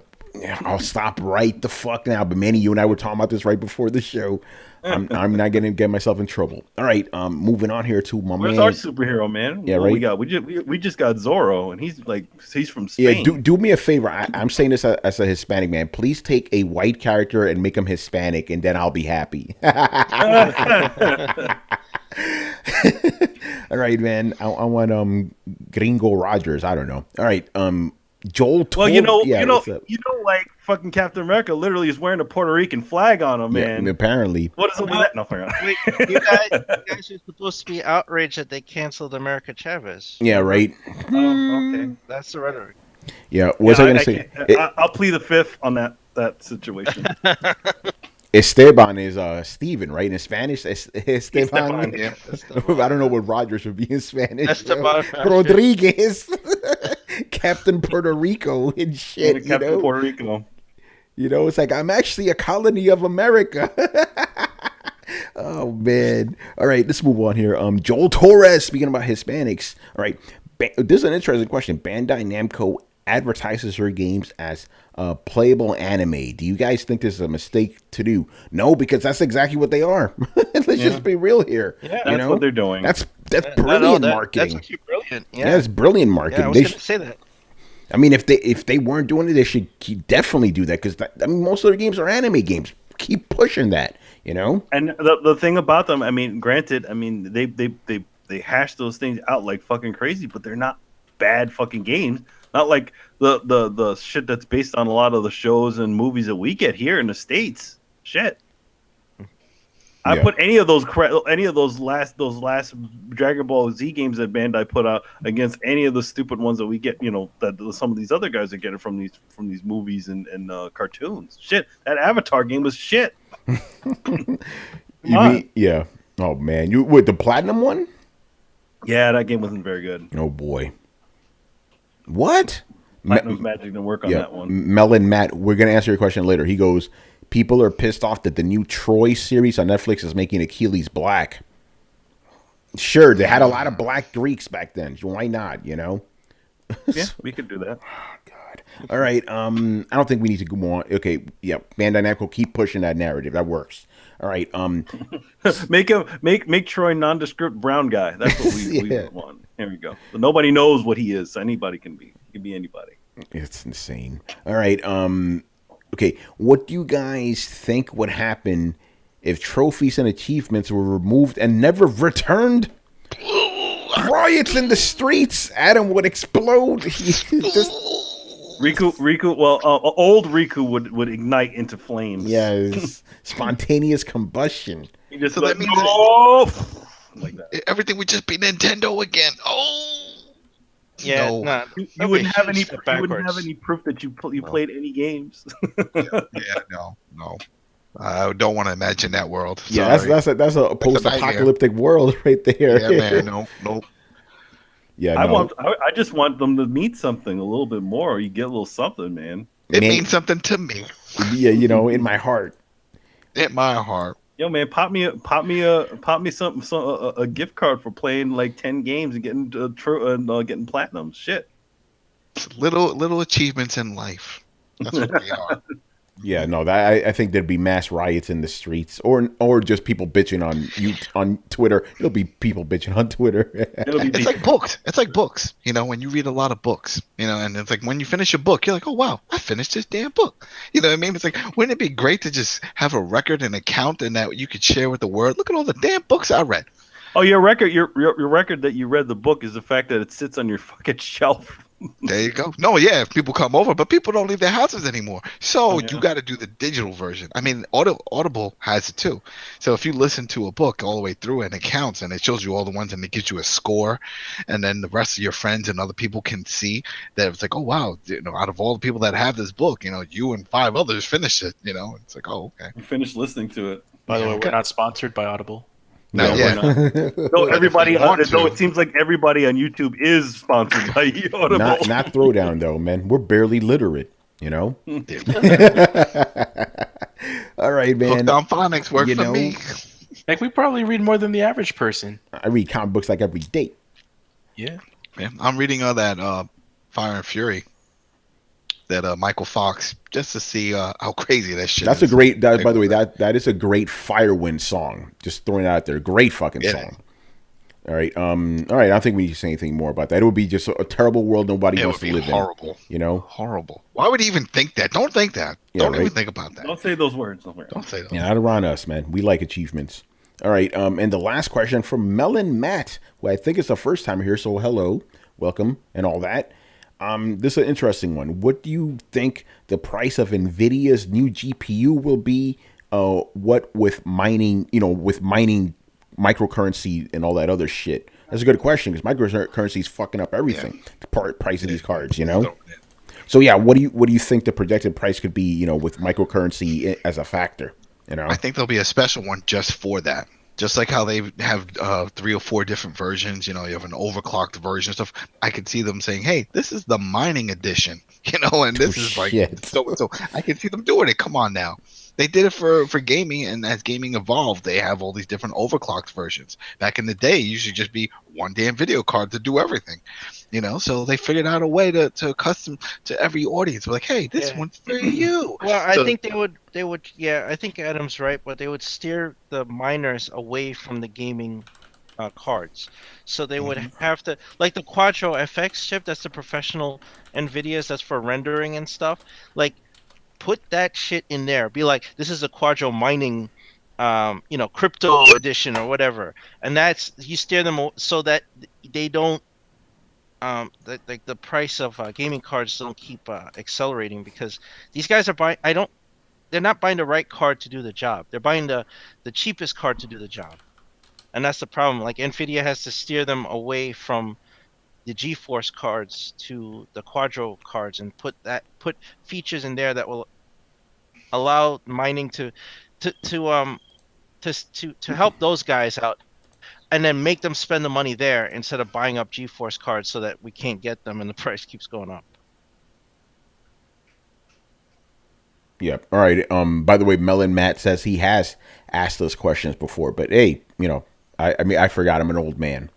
I'll stop right the fuck now. But Manny, you and I were talking about this right before the show. I'm not gonna get myself in trouble. All right. Moving on here to my
Where's
man.
our superhero, man?
Yeah,
What
right.
We got. We just got Zorro, and he's from Spain.
Yeah, do me a favor. I'm saying this as a Hispanic man. Please take a white character and make him Hispanic, and then I'll be happy. All right, man. I want Gringo Rogers. I don't know. All right, Joel.
Well,
what's up?
like fucking Captain America literally is wearing a Puerto Rican flag on him, man.
Yeah, apparently.
What is it with that? No, forgot.
Wait, you guys are supposed to be outraged that they canceled America Chavez.
Yeah, right.
Oh, okay.
That's the rhetoric.
Yeah, what was I gonna say?
I'll plead the fifth on that situation.
Esteban is Steven, right? In Spanish, Esteban.
Yeah.
I don't know what Rogers would be in Spanish.
Esteban.
Rodriguez, Captain Puerto Rico and shit.
Captain Puerto Rico.
It's like I'm actually a colony of America. Oh man! All right, let's move on here. Joel Torres. Speaking about Hispanics. All right, this is an interesting question. Bandai Namco advertises her games as playable anime. Do you guys think this is a mistake to do? No, because that's exactly what they are. Let's just be real here.
Yeah,
That's what they're doing.
That's brilliant marketing.
That's actually brilliant.
Yeah, it's brilliant marketing.
Yeah, I was going to say that.
I mean, if they weren't doing it, they should definitely do that, because most of their games are anime games. Keep pushing that, And
the thing about them, I mean, granted, I mean they hash those things out like fucking crazy, but they're not bad fucking games. Not like the shit that's based on a lot of the shows and movies that we get here in the States. Shit. I put any of those last Dragon Ball Z games that Bandai put out against any of the stupid ones that we get, that some of these other guys are getting from these movies and cartoons. Shit, that Avatar game was shit.
Yeah. Oh man, you with the platinum one?
Yeah, that game wasn't very good.
Oh boy. What?
Platinum's Magic didn't work on that one.
Melon Matt, we're gonna answer your question later. He goes, people are pissed off that the new Troy series on Netflix is making Achilles black. Sure, they had a lot of black Greeks back then. Why not?
Yeah, we could do that.
God. All right. I don't think we need to go on. Okay. Yeah. Bandai Namco, keep pushing that narrative. That works. All right.
Make Troy nondescript brown guy. That's what we want. Here we go. So nobody knows what he is. So anybody can be. He can be anybody.
It's insane. All right. Okay. What do you guys think would happen if trophies and achievements were removed and never returned? Riots in the streets. Adam would explode.
Riku. Well, old Riku would ignite into flames.
Yes, spontaneous combustion.
He just
So
like,
that means
no! Like that.
Everything would just be Nintendo again. Oh.
Yeah,
No.
nah,
You
that'd
wouldn't
be a
have
huge
any.
step
You wouldn't have
backwards.
any proof that you played any games.
No. I don't want to imagine that world.
Yeah,
Sorry.
that's a post-apocalyptic world right there.
Yeah, man. Nope.
Yeah,
I just want them to meet something a little bit more. You get a little something, man.
It
Man.
means something to me.
Yeah, in my heart.
In my heart.
Yo, man, pop me some a gift card for playing like 10 games and getting getting platinum. Shit.
Little achievements in life. That's what they are.
Yeah, no, I think there'd be mass riots in the streets, or just people bitching on Twitter. It'll be people bitching on Twitter.
It's like books. It's like books. When you read a lot of books, and it's like when you finish a book, you're like, oh wow, I finished this damn book. You know what I mean? It's like, wouldn't it be great to just have a record and account and that you could share with the world? Look at all the damn books I read.
Oh, your record that you read the book is the fact that it sits on your fucking shelf.
There you go. No, yeah, if people come over, but people don't leave their houses anymore. So
Oh, yeah.
you got to do the digital version. I mean, Audible has it too. So if you listen to a book all the way through and it counts and it shows you all the ones and it gives you a score, and then the rest of your friends and other people can see that it's like, oh wow, out of all the people that have this book, you and 5 others finished it. It's like, oh okay.
You finished listening to it.
By the way, we're not sponsored by Audible.
Not yet.
No, everybody.
want to.
No, it seems like everybody on YouTube is sponsored by Audible.
Not Throwdown though, man. We're barely literate, All right, man.
Hooked on phonics work for me.
Like, we probably read more than the average person.
I read comic books like every day.
Yeah.
I'm reading all that Fire and Fury. That Michael Fox, just to see how crazy that shit is.
That's a great. By the way, that is a great Firewind song. Just throwing it out there, great fucking song. All right, all right. I don't think we need to say anything more about that. It would be just a terrible world nobody wants to live
horrible.
in.
Horrible. Why would he even think that? Don't think that. Don't even think about that.
Don't say those words.
Don't say those.
Yeah, not around us, man. We like achievements. All right, and the last question from Melon Matt, who I think is the first time here. So hello, welcome, and all that. This is an interesting one. What do you think the price of Nvidia's new GPU will be? What with mining, microcurrency and all that other shit? That's a good question because microcurrency is fucking up everything. The price of these cards, So yeah, what do you think the projected price could be? With microcurrency as a factor.
I think there'll be a special one just for that. Just like how they have 3 or 4 different versions, you have an overclocked version and stuff. I could see them saying, "Hey, this is the mining edition," and this is like so. I can see them doing it. Come on now, they did it for gaming, and as gaming evolved, they have all these different overclocked versions. Back in the day, it used to just be one damn video card to do everything, So they figured out a way to custom to every audience. We're like, "Hey, this one's for you."
Well, I think they would. Yeah, I think Adam's right, but they would steer the miners away from the gaming cards. So they would have to, like the Quadro FX chip. That's the professional Nvidia's. That's for rendering and stuff. Like, put that shit in there. Be like, this is a Quadro mining, crypto edition or whatever. And that's, you steer them so that they don't, the price of gaming cards don't keep accelerating, because these guys are buying. They're not buying the right card to do the job. They're buying the cheapest card to do the job, and that's the problem. Like, Nvidia has to steer them away from the GeForce cards to the Quadro cards and put features in there that will allow mining to help those guys out, and then make them spend the money there instead of buying up GeForce cards so that we can't get them and the price keeps going up.
Yeah. All right. By the way, Melon Matt says he has asked those questions before, but hey, I forgot I'm an old man.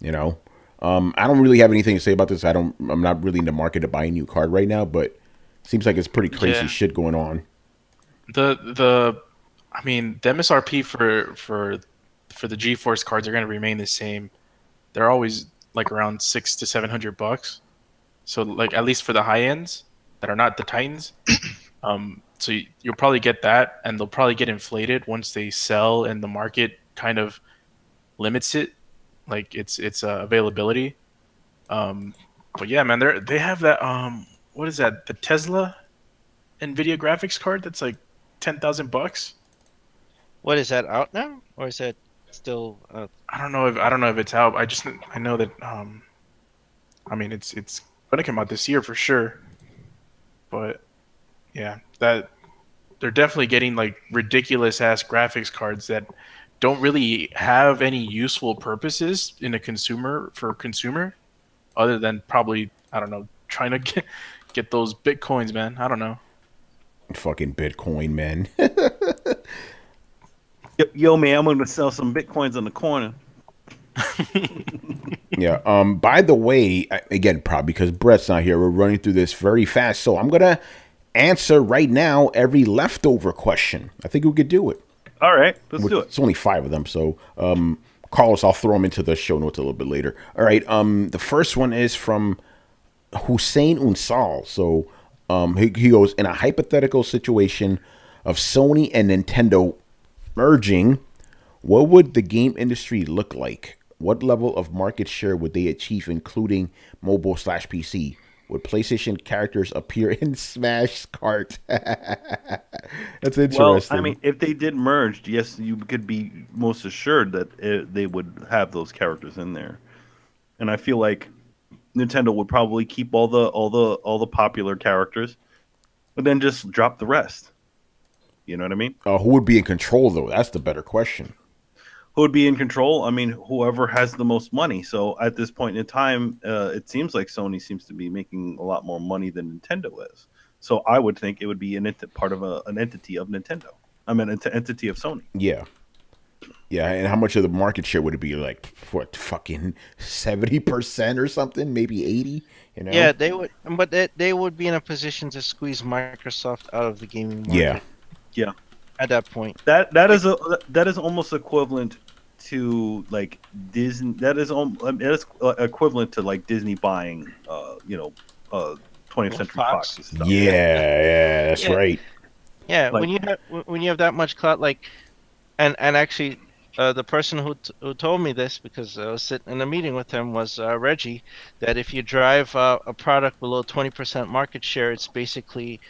I don't really have anything to say about this. I'm not really in the market to buy a new card right now, but it seems like it's pretty crazy shit going on.
The MSRP for the GeForce cards are going to remain the same. They're always like around $600 to $700. So like, at least for the high ends that are not the Titans. So you'll probably get that, and they'll probably get inflated once they sell and the market kind of limits it, like its availability. But yeah, man, they have that what is that? The Tesla Nvidia graphics card that's like $10,000.
What is that, out now, or is that still?
I don't know if it's out. I know that it's gonna come out this year for sure. But yeah, that they're definitely getting like ridiculous ass graphics cards that don't really have any useful purposes in a consumer, other than probably, I don't know, trying to get those bitcoins, man. I don't know.
Fucking Bitcoin, man.
Yo, man, I'm gonna sell some bitcoins on the corner.
Yeah. By the way, again, probably because Brett's not here, we're running through this very fast, so I'm gonna answer right now every leftover question. I think we could do it.
All right, let's do it.
It's only 5 of them, so Carlos, I'll throw them into the show notes a little bit later. All right. The first one is from Hussein Unsal. So he goes, in a hypothetical situation of Sony and Nintendo merging, What would the game industry look like? What level of market share would they achieve, including mobile/PC? Would PlayStation characters appear in Smash Kart? That's
Well,
interesting.
I mean, if they did merge, yes, you could be most assured that they would have those characters in there. And I feel like Nintendo would probably keep all the popular characters, but then just drop the rest. You know what I mean?
Who would be in control, though? That's the better question.
Who would be in control? I mean, whoever has the most money. So at this point in time, it seems like Sony seems to be making a lot more money than Nintendo is. So I would think it would be part of an entity of Nintendo. I mean, an entity of Sony.
Yeah. Yeah, and how much of the market share would it be? Like, what, fucking 70% or something? Maybe 80? You know?
Yeah, they would, but they would be in a position to squeeze Microsoft out of the gaming market.
Yeah.
Yeah.
At that point,
that is almost equivalent to like Disney. That is equivalent to like Disney buying, 20th Century Fox. And stuff.
Yeah, that's right.
Yeah,
Like,
when you have that much clout, like, and actually, the person who told me this, because I was sitting in a meeting with him, was Reggie. That if you drive a product below 20% market share, it's basically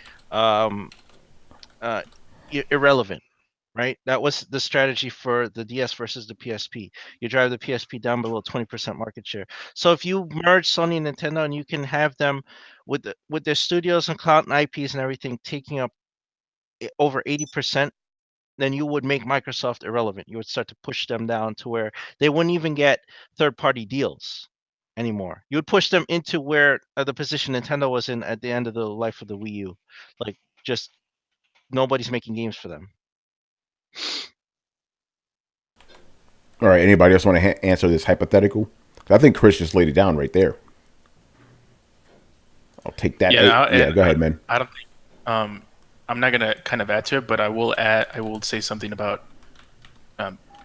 irrelevant, right? That was the strategy for the DS versus the PSP. You drive the PSP down below 20% market share. So if you merge Sony and Nintendo, and you can have them with their studios and cloud and IPs and everything taking up over 80%, then you would make Microsoft irrelevant. You would start to push them down to where they wouldn't even get third-party deals anymore. You would push them into where the position Nintendo was in at the end of the life of the Wii U. Like, just nobody's making games for them.
All right, anybody else want to answer this hypothetical? I think Chris just laid it down right there. I'll take that.
Yeah,
go ahead, man.
I don't think I'm not gonna kind of add to it, but I will say something about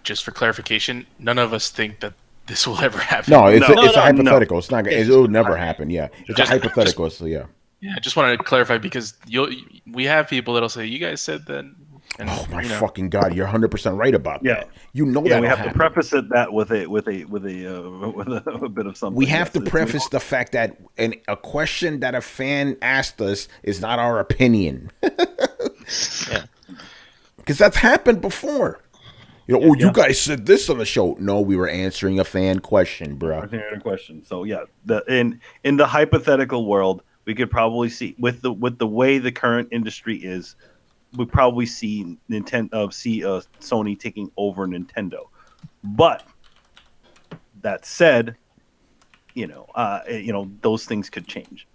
just for clarification. None of us think that this will ever happen.
No, it's a hypothetical. It's not. It'll never happen. Yeah, it's
Just-
a hypothetical. So yeah.
Yeah, I just wanted to clarify because we have people that'll say, "You guys said that." And,
Oh my fucking god, you're 100% right about that. You know
Yeah,
that
we have
happen.
to preface that with a bit of something.
We have to preface the fact that a question that a fan asked us is not our opinion.
Yeah.
Because that's happened before. You guys said this on the show. No, we were answering a fan question, bro.
Answering a question. So yeah, in the hypothetical world, we could probably see with the way the current industry is, we probably see Sony taking over Nintendo. But that said, those things could change.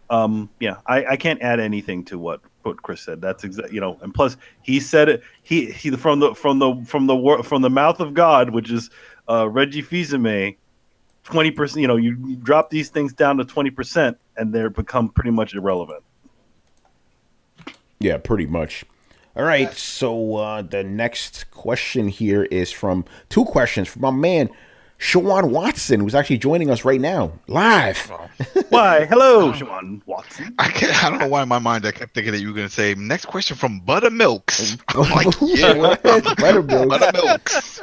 I can't add anything to what Chris said. That's and plus he said it. He from the mouth of God, which is Reggie Fils-Aimé. 20%. You drop these things down to 20%, and they become pretty much irrelevant.
Yeah, pretty much. All right, so the next question here is from two questions from my man Shawan Watson, who's actually joining us right now, live.
Why? Hello, Shawan Watson.
I don't know why in my mind I kept thinking that you were going to say, next question from Buttermilks. I'm like, yeah, Buttermilks.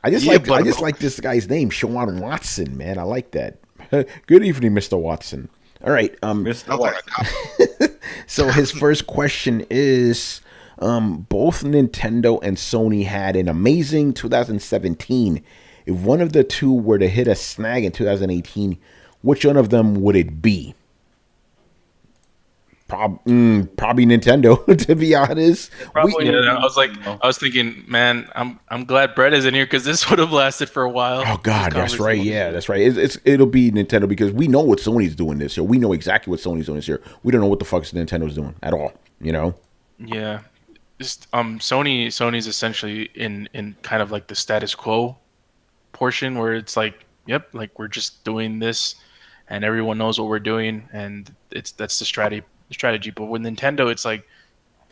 I just like this guy's name, Shawan Watson, man. I like that. Good evening, Mr. Watson. All right,
Mr. Watson.
So his first question is, both Nintendo and Sony had an amazing 2017. If one of the two were to hit a snag in 2018, which one of them would it be? Probably Nintendo, to be honest.
I was thinking, man, I'm glad Brett is in here because this would have lasted for a while.
Oh God, that's right. Yeah, that's right. It'll be Nintendo because we know what Sony's doing this year. We know exactly what Sony's doing this year. We don't know what the fuck Nintendo's doing at all.
Yeah, just Sony's essentially in kind of like the status quo portion where it's like, yep, like we're just doing this, and everyone knows what we're doing, and that's the strategy. But with Nintendo, it's like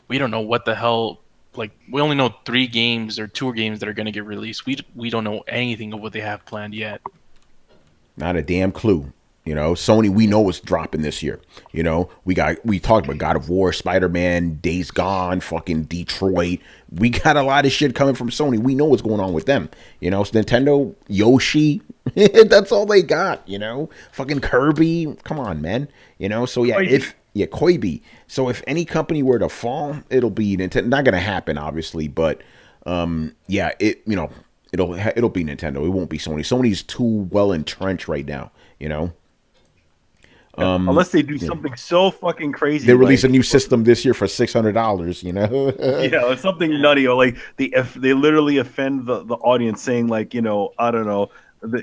we don't know what the hell. Like we only know 3 games or 2 games that are going to get released. We don't know anything of what they have planned yet.
Not a damn clue. You know, Sony, we know what's dropping this year. You know, we talked about God of War, Spider-Man, Days Gone, fucking Detroit. We got a lot of shit coming from Sony. We know what's going on with them. You know, so Nintendo, Yoshi, that's all they got. You know, fucking Kirby. Come on, man. You know, so yeah, Koibi. So if any company were to fall, it'll be Nintendo. Not gonna happen, obviously, but yeah, it'll be Nintendo. It won't be Sony. Sony's too well entrenched right now. You know.
Unless they do something so fucking crazy,
they release a new system this year for $600. You know,
or something nutty, or like they literally offend the audience, saying like, you know, I don't know,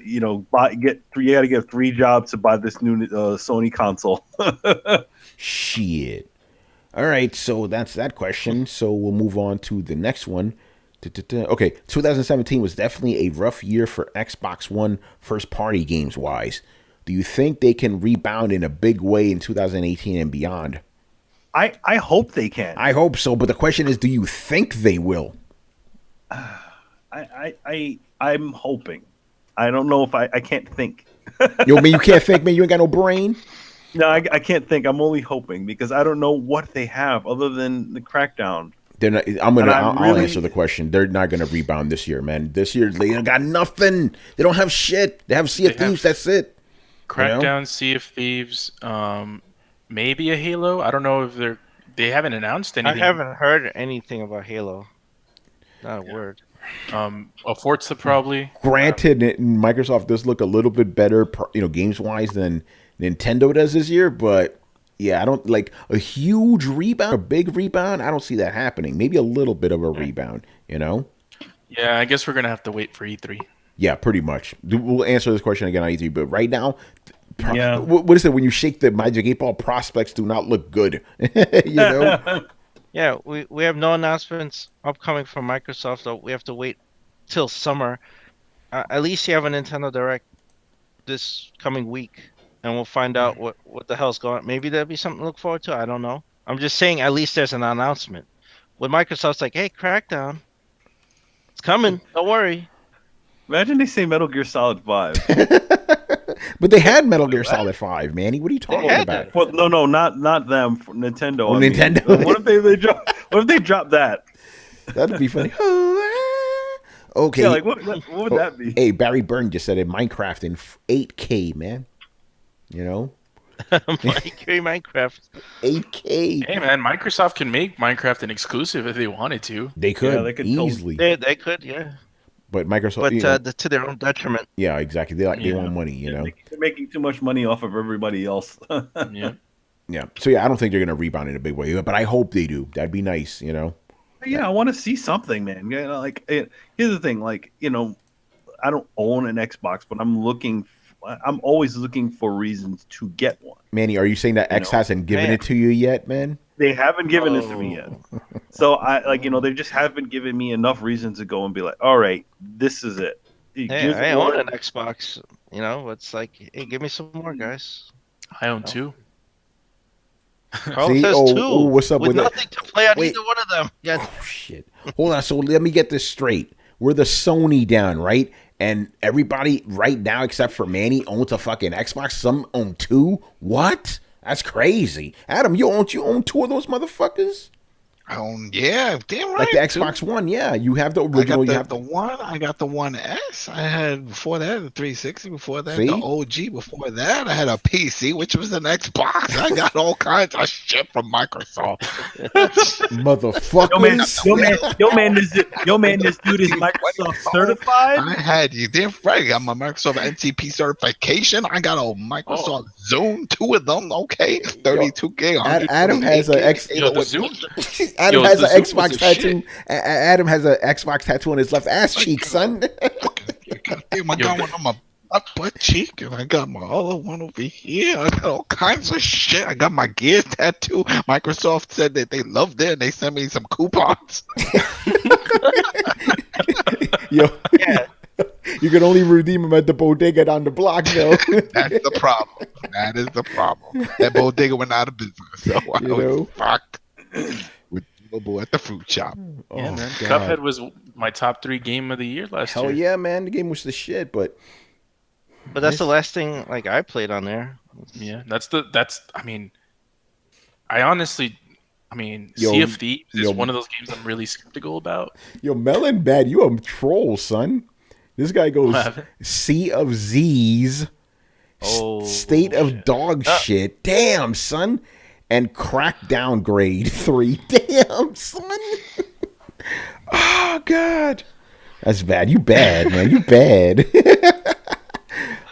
you got to get 3 jobs to buy this new Sony console.
Shit. All right, so that's that question. So we'll move on to the next one. Okay, 2017 was definitely a rough year for Xbox One first party games wise. Do you think they can rebound in a big way in 2018 and beyond?
I hope they can.
I hope so, but the question is, do you think they will?
I'm hoping. I don't know if I can't think.
You mean you can't think, man? You ain't got no brain?
No, I can't think. I'm only hoping because I don't know what they have other than the Crackdown.
They're not, I'll answer the question. They're not gonna rebound this year, man. This year they got nothing. They don't have shit. They have Sea of Thieves. That's it.
Crackdown, you know? Sea of Thieves, maybe a Halo. I don't know if they haven't announced anything.
I haven't heard anything about Halo. Not a word.
A Forza probably.
Granted, Microsoft does look a little bit better, you know, games wise than Nintendo does this year, but yeah, I don't like a huge rebound, a big rebound. I don't see that happening. Maybe a little bit of a rebound, you know.
Yeah, I guess we're gonna have to wait for E3.
Yeah, pretty much. We'll answer this question again on E3, but right now, what is it? When you shake the Magic 8 Ball, prospects do not look good. You know?
Yeah, we have no announcements upcoming from Microsoft, so we have to wait till summer. At least you have a Nintendo Direct this coming week, and we'll find out what the hell's going on. Maybe there'll be something to look forward to. I don't know. I'm just saying at least there's an announcement. With Microsoft's like, hey, Crackdown, it's coming. Don't worry.
Imagine they say Metal Gear Solid 5.
But they had Metal Gear Solid 5, Manny. What are you talking about?
Well, no, not them. Nintendo.
Oh, Nintendo.
What if they drop that?
That'd be funny. Okay.
Yeah, like what would that be?
Hey, Barry Byrne just said it. Minecraft in 8K, man. You know.
Minecraft.
8K.
Hey, man, Microsoft can make Minecraft an exclusive if they wanted to.
They could.
Yeah, they could
easily.
They could, yeah.
But Microsoft,
but to their own detriment.
Yeah, exactly. They want money, you know.
They're making too much money off of everybody else.
Yeah.
Yeah. So yeah, I don't think they're gonna rebound in a big way, but I hope they do. That'd be nice, you know.
Yeah, I want to see something, man. You know, like here's the thing, like, you know, I don't own an Xbox, but I'm always looking for reasons to get one.
Manny, are you saying that X hasn't given it to you yet, man?
They haven't given it to me yet. So they just haven't given me enough reasons to go and be like, all right, this is it.
Hey, I own an Xbox. You know, it's like, hey, give me some more, guys.
I own 2.
Carl says 2.
What's up with
nothing to play on either one of them. Yeah.
Oh shit! Hold on. So let me get this straight. We're the Sony down, right? And everybody right now, except for Manny, owns a fucking Xbox. Some own 2. What? That's crazy. Adam, you own 2 of those motherfuckers?
Yeah, damn right.
Like the Xbox One, yeah. You have the original.
I got the One S. I had before that the 360. Before that,
See?
the OG. Before that, I had a PC, which was an Xbox. I got all kinds of shit from Microsoft.
Motherfuckers.
Yo man, this dude is Microsoft certified.
I had you damn right. I got my Microsoft NCP certification. I got a Microsoft Zoom, 2 of them. Okay, 32 gig.
Adam has an
Zoom.
Adam has an Xbox tattoo. Adam has an Xbox tattoo on his left ass cheek, son.
I got one on my butt cheek, and I got my other one over here. I got all kinds of shit. I got my Gears tattoo. Microsoft said that they loved it, and they sent me some coupons.
Yo, yeah. You can only redeem them at the bodega down the block, though.
That's the problem. That is the problem. That bodega went out of business, so I was fucked. With at the fruit shop.
Yeah, man. Cuphead was my top 3 game of the year last year.
Hell yeah, man. The game was the shit, but
But that's the last thing like I played on there.
Yeah, I mean, I mean,
Yo,
Sea of Thieves is
yo,
one of those games I'm really skeptical about.
yo, Melon Bad, you a troll, son. This guy goes
What happened?
Sea of Z's,
Oh,
State of
shit.
Dog Shit. Damn, son. And Crackdown Grade 3. Damn, son. Oh, God. That's bad. You bad, man. You bad.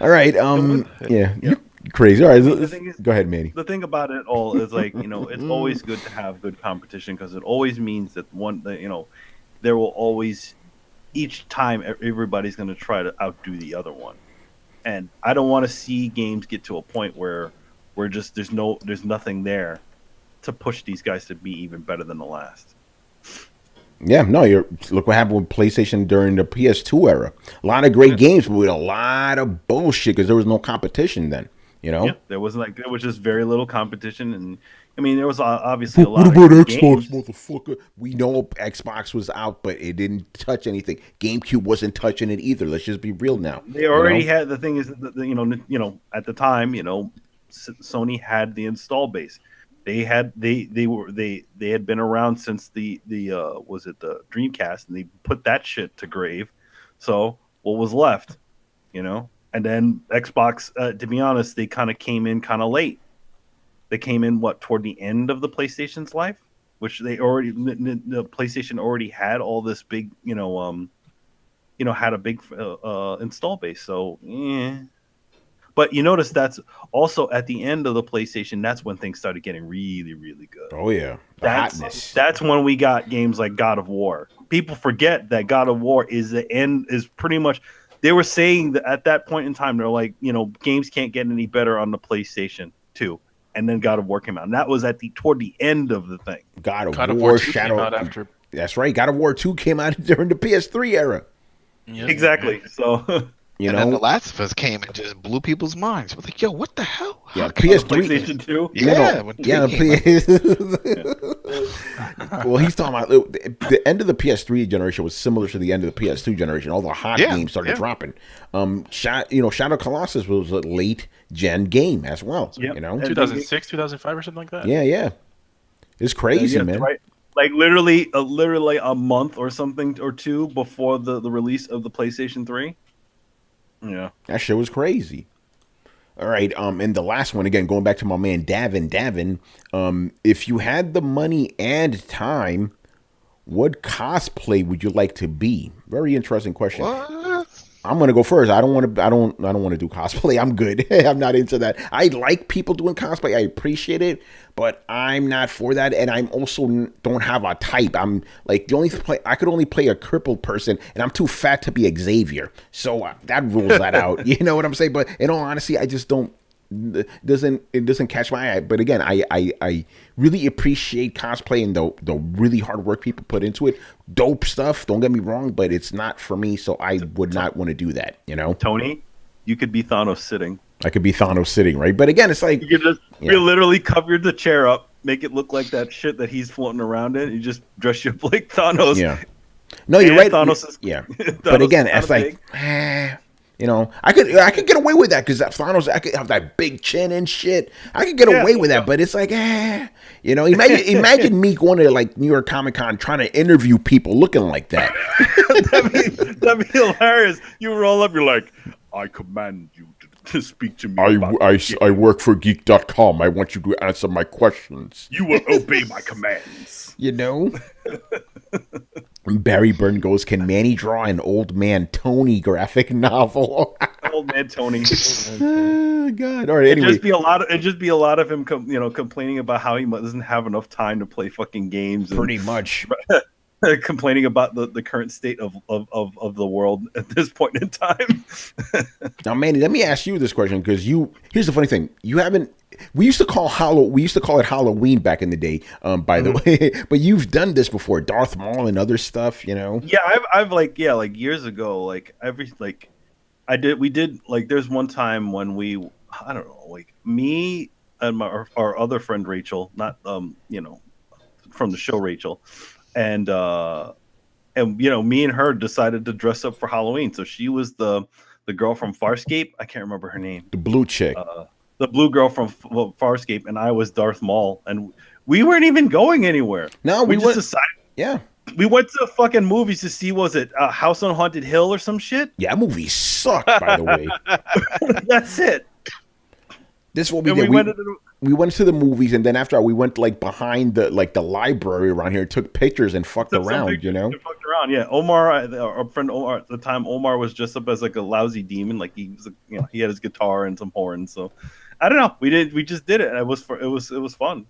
All right. Yeah. You crazy. All right.
The thing is,
Go ahead, Manny.
the thing about it all is like, it's always good to have good competition because it always means that there will always, each time everybody's going to try to outdo the other one. And I don't want to see games get to a point where we're just there's nothing there to push these guys to be even better than the last.
Yeah, no, look what happened with PlayStation during the PS2 era. A lot of great games, but with a lot of bullshit because there was no competition then.
Yeah, there was just very little competition, and I mean there was obviously a lot
what
of
about
good
Xbox,
games.
motherfucker? We know Xbox was out, but it didn't touch anything. GameCube wasn't touching it either. Let's just be real now.
They already had the thing is that, at the time Sony had the install base. They had they had been around since the was it the Dreamcast, and they put that shit to grave. So what was left, And then Xbox, to be honest, they kind of came in kind of late. They came in toward the end of the PlayStation's life, which the PlayStation already had all this big had a big install base. So yeah. But you notice that's also at the end of the PlayStation. That's when things started getting really, really good.
Oh yeah, hotness.
That's when we got games like God of War. People forget that God of War is the end. Is pretty much. They were saying that at that point in time, they're like, games can't get any better on the PlayStation 2, and then God of War came out, and that was toward the end of the thing.
God of War 2
Shadow came out after.
That's right. God of War 2 came out during the PS3 era.
Yep.
Exactly. So.
And then The Last of Us came and just blew people's minds. We're like, yo, what the hell?
Yeah, PS3.
PlayStation 2?
Yeah.
Well, he's talking about the end of the PS3 generation was similar to the end of the PS2 generation. All the hot games started dropping. Shadow Colossus was a late gen game as well.
Yep.
2006, 2005 or something like that.
Yeah. It's crazy, man.
Right. Like literally a month or something or two before the release of the PlayStation 3. Yeah,
that shit was crazy. All right, and the last one again, going back to my man Davin. If you had the money and time, what cosplay would you like to be? Very interesting question.
What?
I'm gonna go first. I don't want to do cosplay. I'm good. I'm not into that. I like people doing cosplay. I appreciate it, but I'm not for that. And I'm also don't have a type. I'm like I could only play a crippled person, and I'm too fat to be Xavier. So that rules that out. You know what I'm saying? But in all honesty, I just don't. It doesn't catch my eye. But again, I really appreciate cosplay and the really hard work people put into it. Dope stuff, don't get me wrong, but it's not for me, so I would not want to do that,
Tony, you could be Thanos sitting.
I could be Thanos sitting, right? But again, it's like
you literally cover the chair up, make it look like that shit that he's floating around in. You just dress you up like Thanos.
Yeah. No, you're right.
Thanos is,
yeah.
Thanos
but again, it's like I could get away with that because Thanos, I could have that big chin and shit. I could get away with that, but it's like, imagine me going to like New York Comic Con trying to interview people looking like that.
that'd be hilarious. You roll up, you're like, I command you to speak to me.
I work for Geek.com. I want you to answer my questions.
You will obey my commands.
Barry Byrne goes, can Manny draw an Old Man Tony graphic novel?
Old Man Tony.
Oh, God. All right, anyway.
It'd just be a lot of him complaining about how he doesn't have enough time to play fucking games.
Pretty much.
Complaining about the current state of the world at this point in time.
Now, Manny, let me ask you this question because here's the funny thing. We used to call it Halloween back in the day, by the way, but you've done this before, Darth Maul and other stuff,
Yeah, I've like years ago, we did there's one time when I don't know, like me and our other friend Rachel, not from the show Rachel, and me and her decided to dress up for Halloween. So she was the the girl from Farscape. I can't remember her name.
The blue chick.
The blue girl from Farscape, and I was Darth Maul, and we weren't even going anywhere.
No, we
just decided.
Yeah.
We went to fucking movies to see, was it House on Haunted Hill or some shit?
Yeah, that movie sucked, by the way.
That's it.
This is what we did. We went to the movies, and then after we went like behind the library around here, took pictures and fucked around, you know?
Fucked around, yeah. Omar, our friend Omar, at the time, Omar was dressed up as like a lousy demon. Like he was, he had his guitar and some horns. So I don't know. We just did it. And it was fun.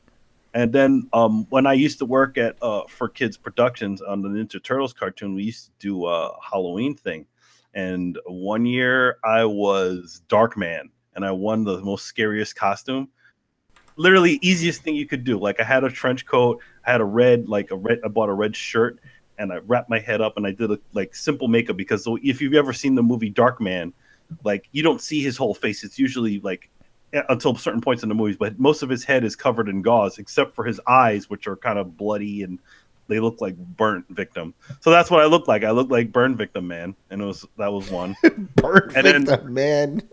And then when I used to work at for Kids Productions on the Ninja Turtles cartoon, we used to do a Halloween thing. And one year I was Darkman, and I won the most scariest costume. Literally easiest thing you could do. Like I had a trench coat, I had I bought a red shirt, and I wrapped my head up, and I did a simple makeup, because if you've ever seen the movie Darkman, like you don't see his whole face. It's usually like until certain points in the movies, but most of his head is covered in gauze, except for his eyes, which are kind of bloody and they look like burnt victim. So that's what I looked like. I looked like burn victim man, and that was one.
Burn victim man.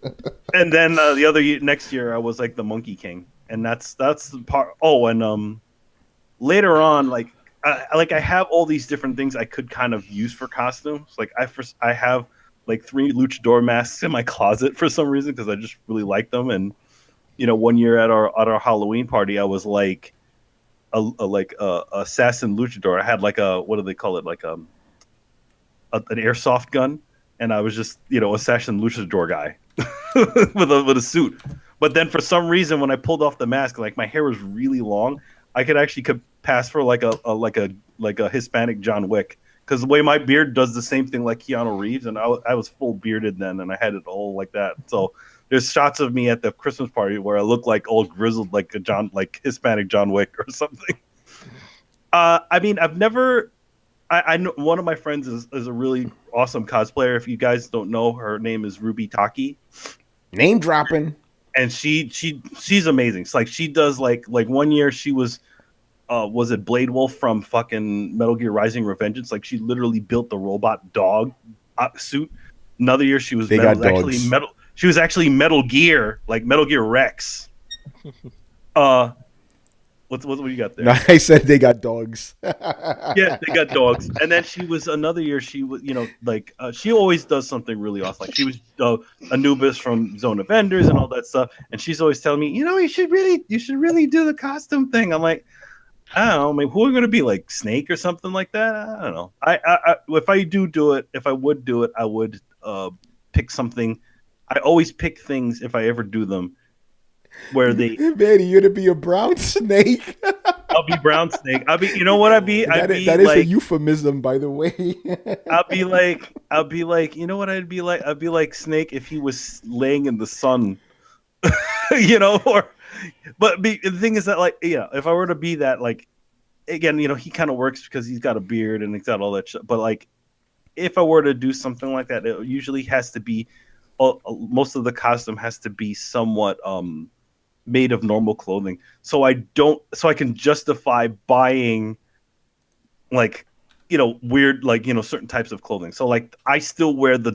And then next year I was like the Monkey King, and that's the part. Oh, and later on, I have all these different things I could kind of use for costumes. Like I have like 3 luchador masks in my closet for some reason, because I just really like them. And one year at our Halloween party, I was like a assassin luchador. I had like a, what do they call it, like an airsoft gun, and I was just assassin luchador guy with a suit. But then for some reason, when I pulled off the mask, like my hair was really long, I could pass for like a Hispanic John Wick, because the way my beard does the same thing like Keanu Reeves, and I was full bearded then, and I had it all like that. So there's shots of me at the Christmas party where I look like old grizzled, like Hispanic John Wick or something. I mean, I know one of my friends is a really awesome cosplayer. If you guys don't know, her name is Ruby Taki.
Name dropping.
And she's amazing. It's like she does like one year she was it Blade Wolf from fucking Metal Gear Rising: Revengeance? Like she literally built the robot dog suit. Another year she was metal. She was actually Metal Gear, like Metal Gear Rex. What do you got there?
No, I said they got dogs.
Yeah, they got dogs. And then she was another year. She was, she always does something really awesome. Like she was Anubis from Zone of Enders and all that stuff. And she's always telling me, you should really do the costume thing. I'm like, I don't know. Maybe who are we going to be, like Snake or something like that? I don't know. If I would do it, I would pick something. I always pick things if I ever do them where they.
Manny, you're to be a brown snake.
I'll be brown snake. I'd be. You know what I'd be?
That is a euphemism, by the way.
I'll be like. You know what I'd be like? I'd be like Snake if he was laying in the sun. But the thing is that, like, if I were to be that, like, again, he kind of works because he's got a beard and he's got all that shit. But like, if I were to do something like that, it usually has to be. Most of the costume has to be somewhat made of normal clothing, so I can justify buying like weird certain types of clothing. So like I still wear the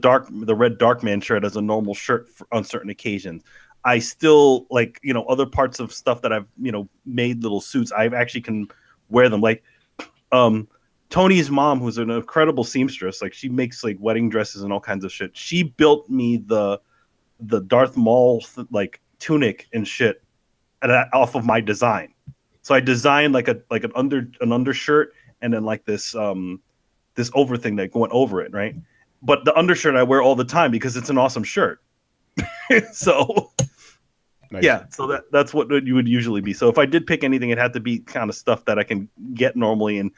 red Darkman shirt as a normal shirt on certain occasions. I still other parts of stuff that I've made little suits. I actually can wear them. Like Tony's mom, who's an incredible seamstress, like she makes like wedding dresses and all kinds of shit. She built me the Darth Maul tunic and shit off of my design. So I designed like an undershirt and then like this over thing that went over it, right? But the undershirt I wear all the time because it's an awesome shirt. So nice. Yeah, so that's what you would usually be. So if I did pick anything, it had to be kind of stuff that I can get normally, and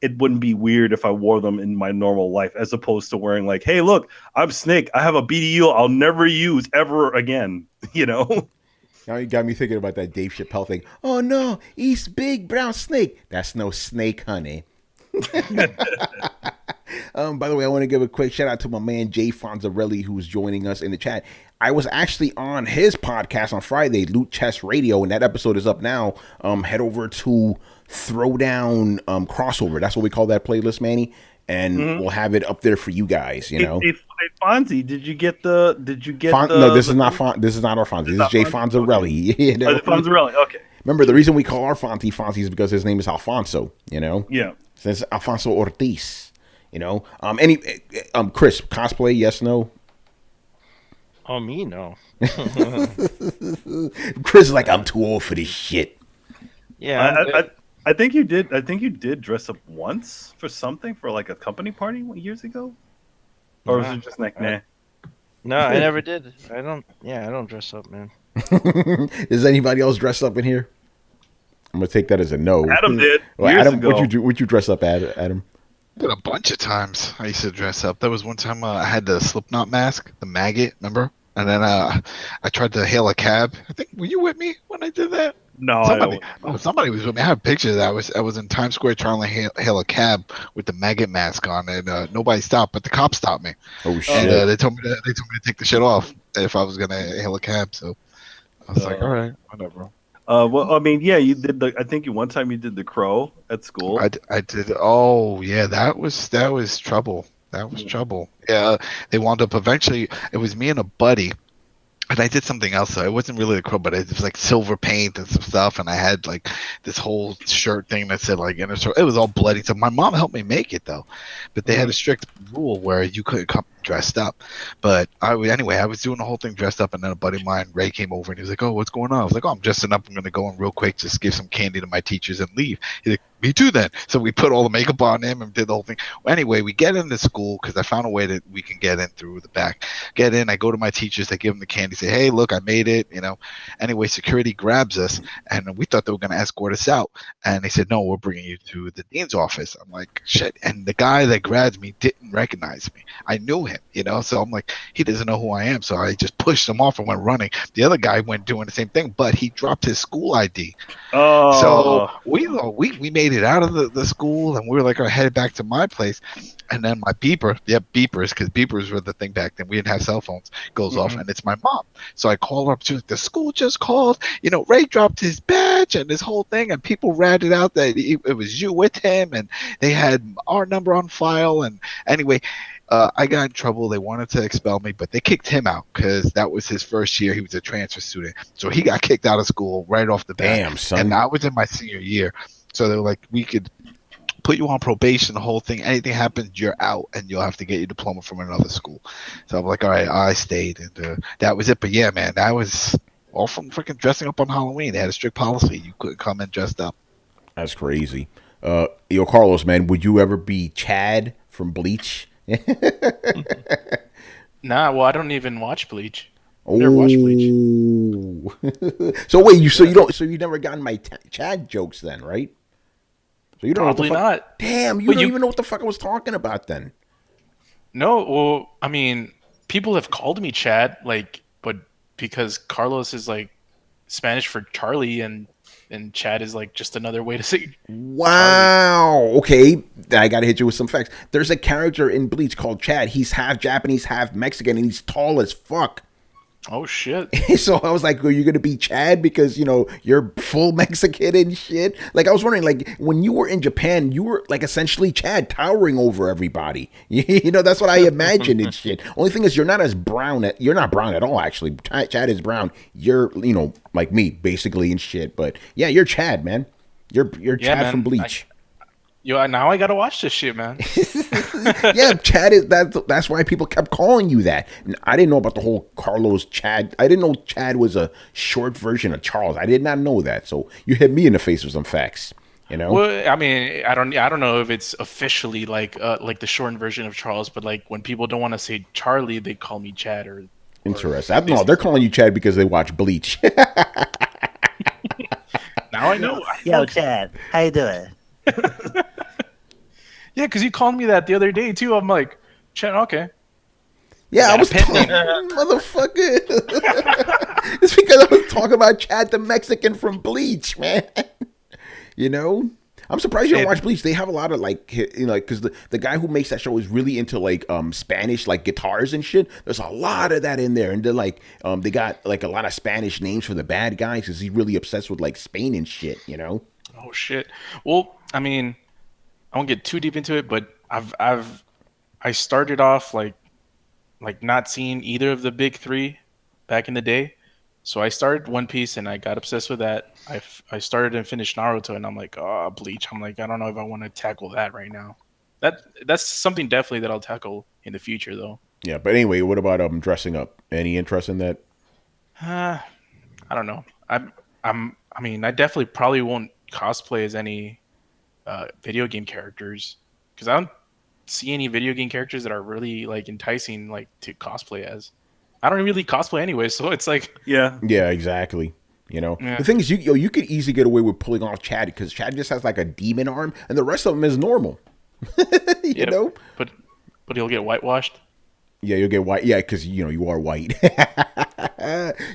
it wouldn't be weird if I wore them in my normal life, as opposed to wearing like, hey, look, I'm Snake. I have a BDU I'll never use ever again.
Now you got me thinking about that Dave Chappelle thing. Oh no, he's big brown snake. That's no snake, honey. By the way, I want to give a quick shout out to my man Jay Fonzarelli, who's joining us in the chat. I was actually on his podcast on Friday, Loot Chest Radio, and that episode is up now. Head over to Throwdown Crossover. That's what we call that playlist, Manny. and we'll have it up there for you guys. You know.
Hey, Fonzie, did you get the?
No, this is not This is not our Fonzie. This is Jay Fonzarelli.
Okay.
You know?
Fonzarelli. Okay.
Remember, the reason we call our Fonzie is because his name is Alfonso. You know.
Yeah.
So it's Alfonso Ortiz. You know. Chris, cosplay? Yes, no.
Oh, me no.
Chris is like, I'm too old for this shit.
Yeah.
I think you did. I think you did dress up once for something for like a company party years ago, or was it just like nah?
No, I never did. I don't dress up, man.
Is anybody else dressed up in here? I'm gonna take that as a no.
Adam did.
Well,
years
Adam,
ago.
what'd you dress up at, Adam?
Did a bunch of times I used to dress up. There was one time I had the Slipknot mask, the maggot, remember? And then I tried to hail a cab. I think, were you with me when I did that?
No,
Somebody was with me. I have pictures. I was in Times Square trying to hail a cab with the maggot mask on, and nobody stopped, but the cops stopped me.
Oh shit!
And they told me to take the shit off if I was gonna hail a cab. So I was like, all right, whatever.
Well, I mean, yeah, you did. I think one time you did the crow at school.
I did. Oh yeah, that was trouble. That was trouble. Yeah, they wound up eventually. It was me and a buddy. And I did something else. So it wasn't really a crow, but it was like silver paint and some stuff. And I had like this whole shirt thing that said like inner circle. It was all bloody. So my mom helped me make it though. But they had a strict rule where you couldn't come dressed up. But I was doing the whole thing dressed up. And then a buddy of mine, Ray, came over and he was like, "Oh, what's going on?" I was like, "Oh, I'm dressing up. I'm going to go in real quick, just give some candy to my teachers and leave." He's like, "Me too then." So we put all the makeup on him and did the whole thing. Well, anyway, we get into school because I found a way that we can get in through the back. Get in, I go to my teachers, I give them the candy, say, "Hey, look, I made it," you know. Anyway, security grabs us and we thought they were going to escort us out. And they said, "No, we're bringing you to the dean's office." I'm like, shit. And the guy that grabbed me didn't recognize me. I knew him, you know. So I'm like, he doesn't know who I am. So I just pushed him off and went running. The other guy went doing the same thing, but he dropped his school ID.
Oh.
So we made it out of the school and we were like, headed back to my place. And then my beepers, because beepers were the thing back then. We didn't have cell phones. Goes off, and it's my mom. So I call her up. She's like, "The school just called. You know, Ray dropped his badge and this whole thing." And people ratted out that it was you with him, and they had our number on file. And anyway, I got in trouble. They wanted to expel me, but they kicked him out because that was his first year. He was a transfer student, so he got kicked out of school right off the bat.
Damn, son.
And I was in my senior year, so they were like, "We could put you on probation, the whole thing. Anything happens, you're out, and you'll have to get your diploma from another school." So I'm like, all right, I stayed, and that was it. But yeah, man, that was all from freaking dressing up on Halloween. They had a strict policy; you couldn't come in dressed up.
That's crazy. Yo, Carlos, man, would you ever be Chad from Bleach?
Nah, well, I don't even watch Bleach.
Oh.
Never watched Bleach.
So wait, you never gotten my Chad jokes then, right? So you don't
Probably
know what the fuck,
not.
Damn, you
But
don't even know what the fuck I was talking about then.
No, well, I mean, people have called me Chad, like, but because Carlos is like Spanish for Charlie, and Chad is like just another way to say.
Wow. Charlie. Okay, I gotta hit you with some facts. There's a character in Bleach called Chad. He's half Japanese, half Mexican, and he's tall as fuck.
Oh shit!
So I was like, "Are you gonna be Chad because you're full Mexican and shit?" Like I was wondering, like when you were in Japan, you were like essentially Chad, towering over everybody. That's what I imagined and shit. Only thing is, you're not brown at all. Actually, Chad is brown. You're like me basically and shit. But yeah, you're Chad, man. You're Chad
man.
From Bleach.
Now I gotta watch this shit, man.
Yeah, Chad is that's why people kept calling you that. And I didn't know about the whole Carlos Chad. I didn't know Chad was a short version of Charles. I did not know that. So you hit me in the face with some facts.
Well, I mean, I don't know if it's officially like the shortened version of Charles, but like when people don't want to say Charlie, they call me Chad or.
Interesting. No, they're calling you Chad because they watch Bleach.
Now I know.
Yo, Chad, how you doing?
Yeah, because you called me that the other day too. I'm like, Chad, okay.
Yeah, I was talking, motherfucker. It's because I was talking about Chad the Mexican from Bleach, man. I'm surprised you don't watch Bleach. They have a lot of because the guy who makes that show is really into Spanish guitars and shit. There's a lot of that in there, and they're they got a lot of Spanish names for the bad guys because he's really obsessed with Spain and shit.
Oh shit. Well, I mean, I won't get too deep into it, but I started off like not seeing either of the big three back in the day. So I started One Piece and I got obsessed with that. I started and finished Naruto and I'm like, oh, Bleach. I'm like, I don't know if I want to tackle that right now. That's something definitely that I'll tackle in the future though.
Yeah, but anyway, what about dressing up? Any interest in that?
I don't know. I mean, I definitely probably won't cosplay as any video game characters because I don't see any video game characters that are really like enticing like to cosplay as. I don't really cosplay anyway, so it's like
Yeah.
Yeah, exactly. You know,
Yeah.
the thing is, you could easily get away with pulling off Chad because Chad just has like a demon arm, and the rest of them is normal. You know,
but he'll get whitewashed.
yeah, you'll get white. Yeah, because you are white.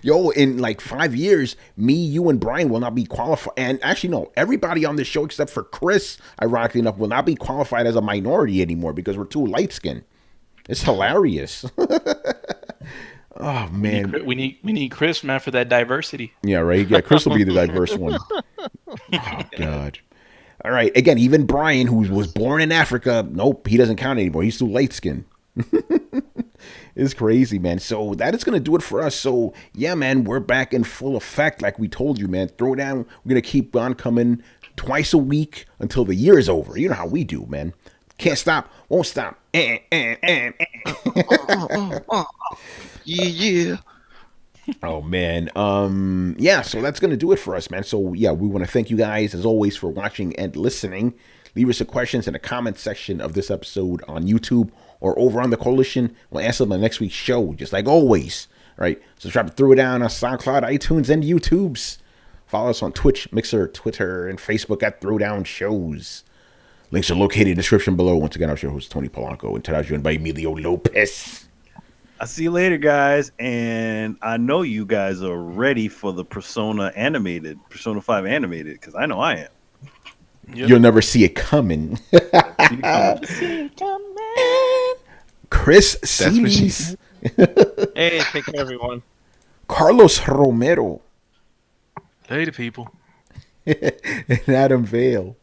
Yo, in like 5 years, me, you, and Brian will not be qualified. And actually, no, everybody on this show except for Chris, ironically enough, will not be qualified as a minority anymore because we're too light skinned. It's hilarious. Oh man,
We need Chris, man, for that diversity.
yeah, right. Yeah, Chris will be the diverse one. Oh God. All right. Again, even Brian, who was born in Africa, nope, he doesn't count anymore. He's too light skinned. It's crazy, man. So that is going to do it for us. So yeah, man, we're back in full effect. Like we told you, man, Throwdown. We're going to keep on coming twice a week until the year is over. You know how we do, man. Can't stop, won't stop.
Yeah.
Oh man. Yeah, so that's gonna do it for us, man. So yeah, we want to thank you guys as always for watching and listening. Leave us your questions in the comment section of this episode on YouTube or over on the Coalition. We'll answer them on next week's show, just like always. All right. Subscribe to Throw It Down on SoundCloud, iTunes, and YouTubes. Follow us on Twitch, Mixer, Twitter, and Facebook at Throwdown Shows. Links are located in the description below. Once again, I'm your host, Tony Polanco, and tonight joined by Emilio Lopez.
I'll see you later, guys. And I know you guys are ready for the Persona 5 animated, because I know I am.
Yep.
You'll never see it coming. Chris Celis.
Hey, take care, everyone.
Carlos Romero.
Later, people.
And Adam Vale.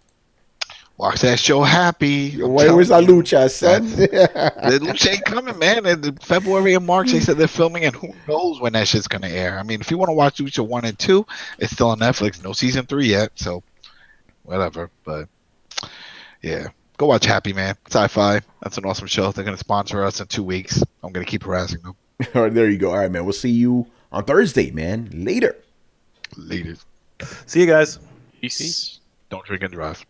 Watch that show happy.
Where's our lucha, son?
The lucha ain't coming, man. In February and March, they said they're filming, and who knows when that shit's gonna air. I mean, if you want to watch Lucha 1 and 2, it's still on Netflix. No season 3 yet, so whatever. But yeah, go watch Happy, man. Sci-Fi. That's an awesome show. They're gonna sponsor us in 2 weeks. I'm gonna keep harassing them.
All right, there you go. All right, man. We'll see you on Thursday, man. Later.
Later.
See you guys.
Peace.
Don't drink and drive.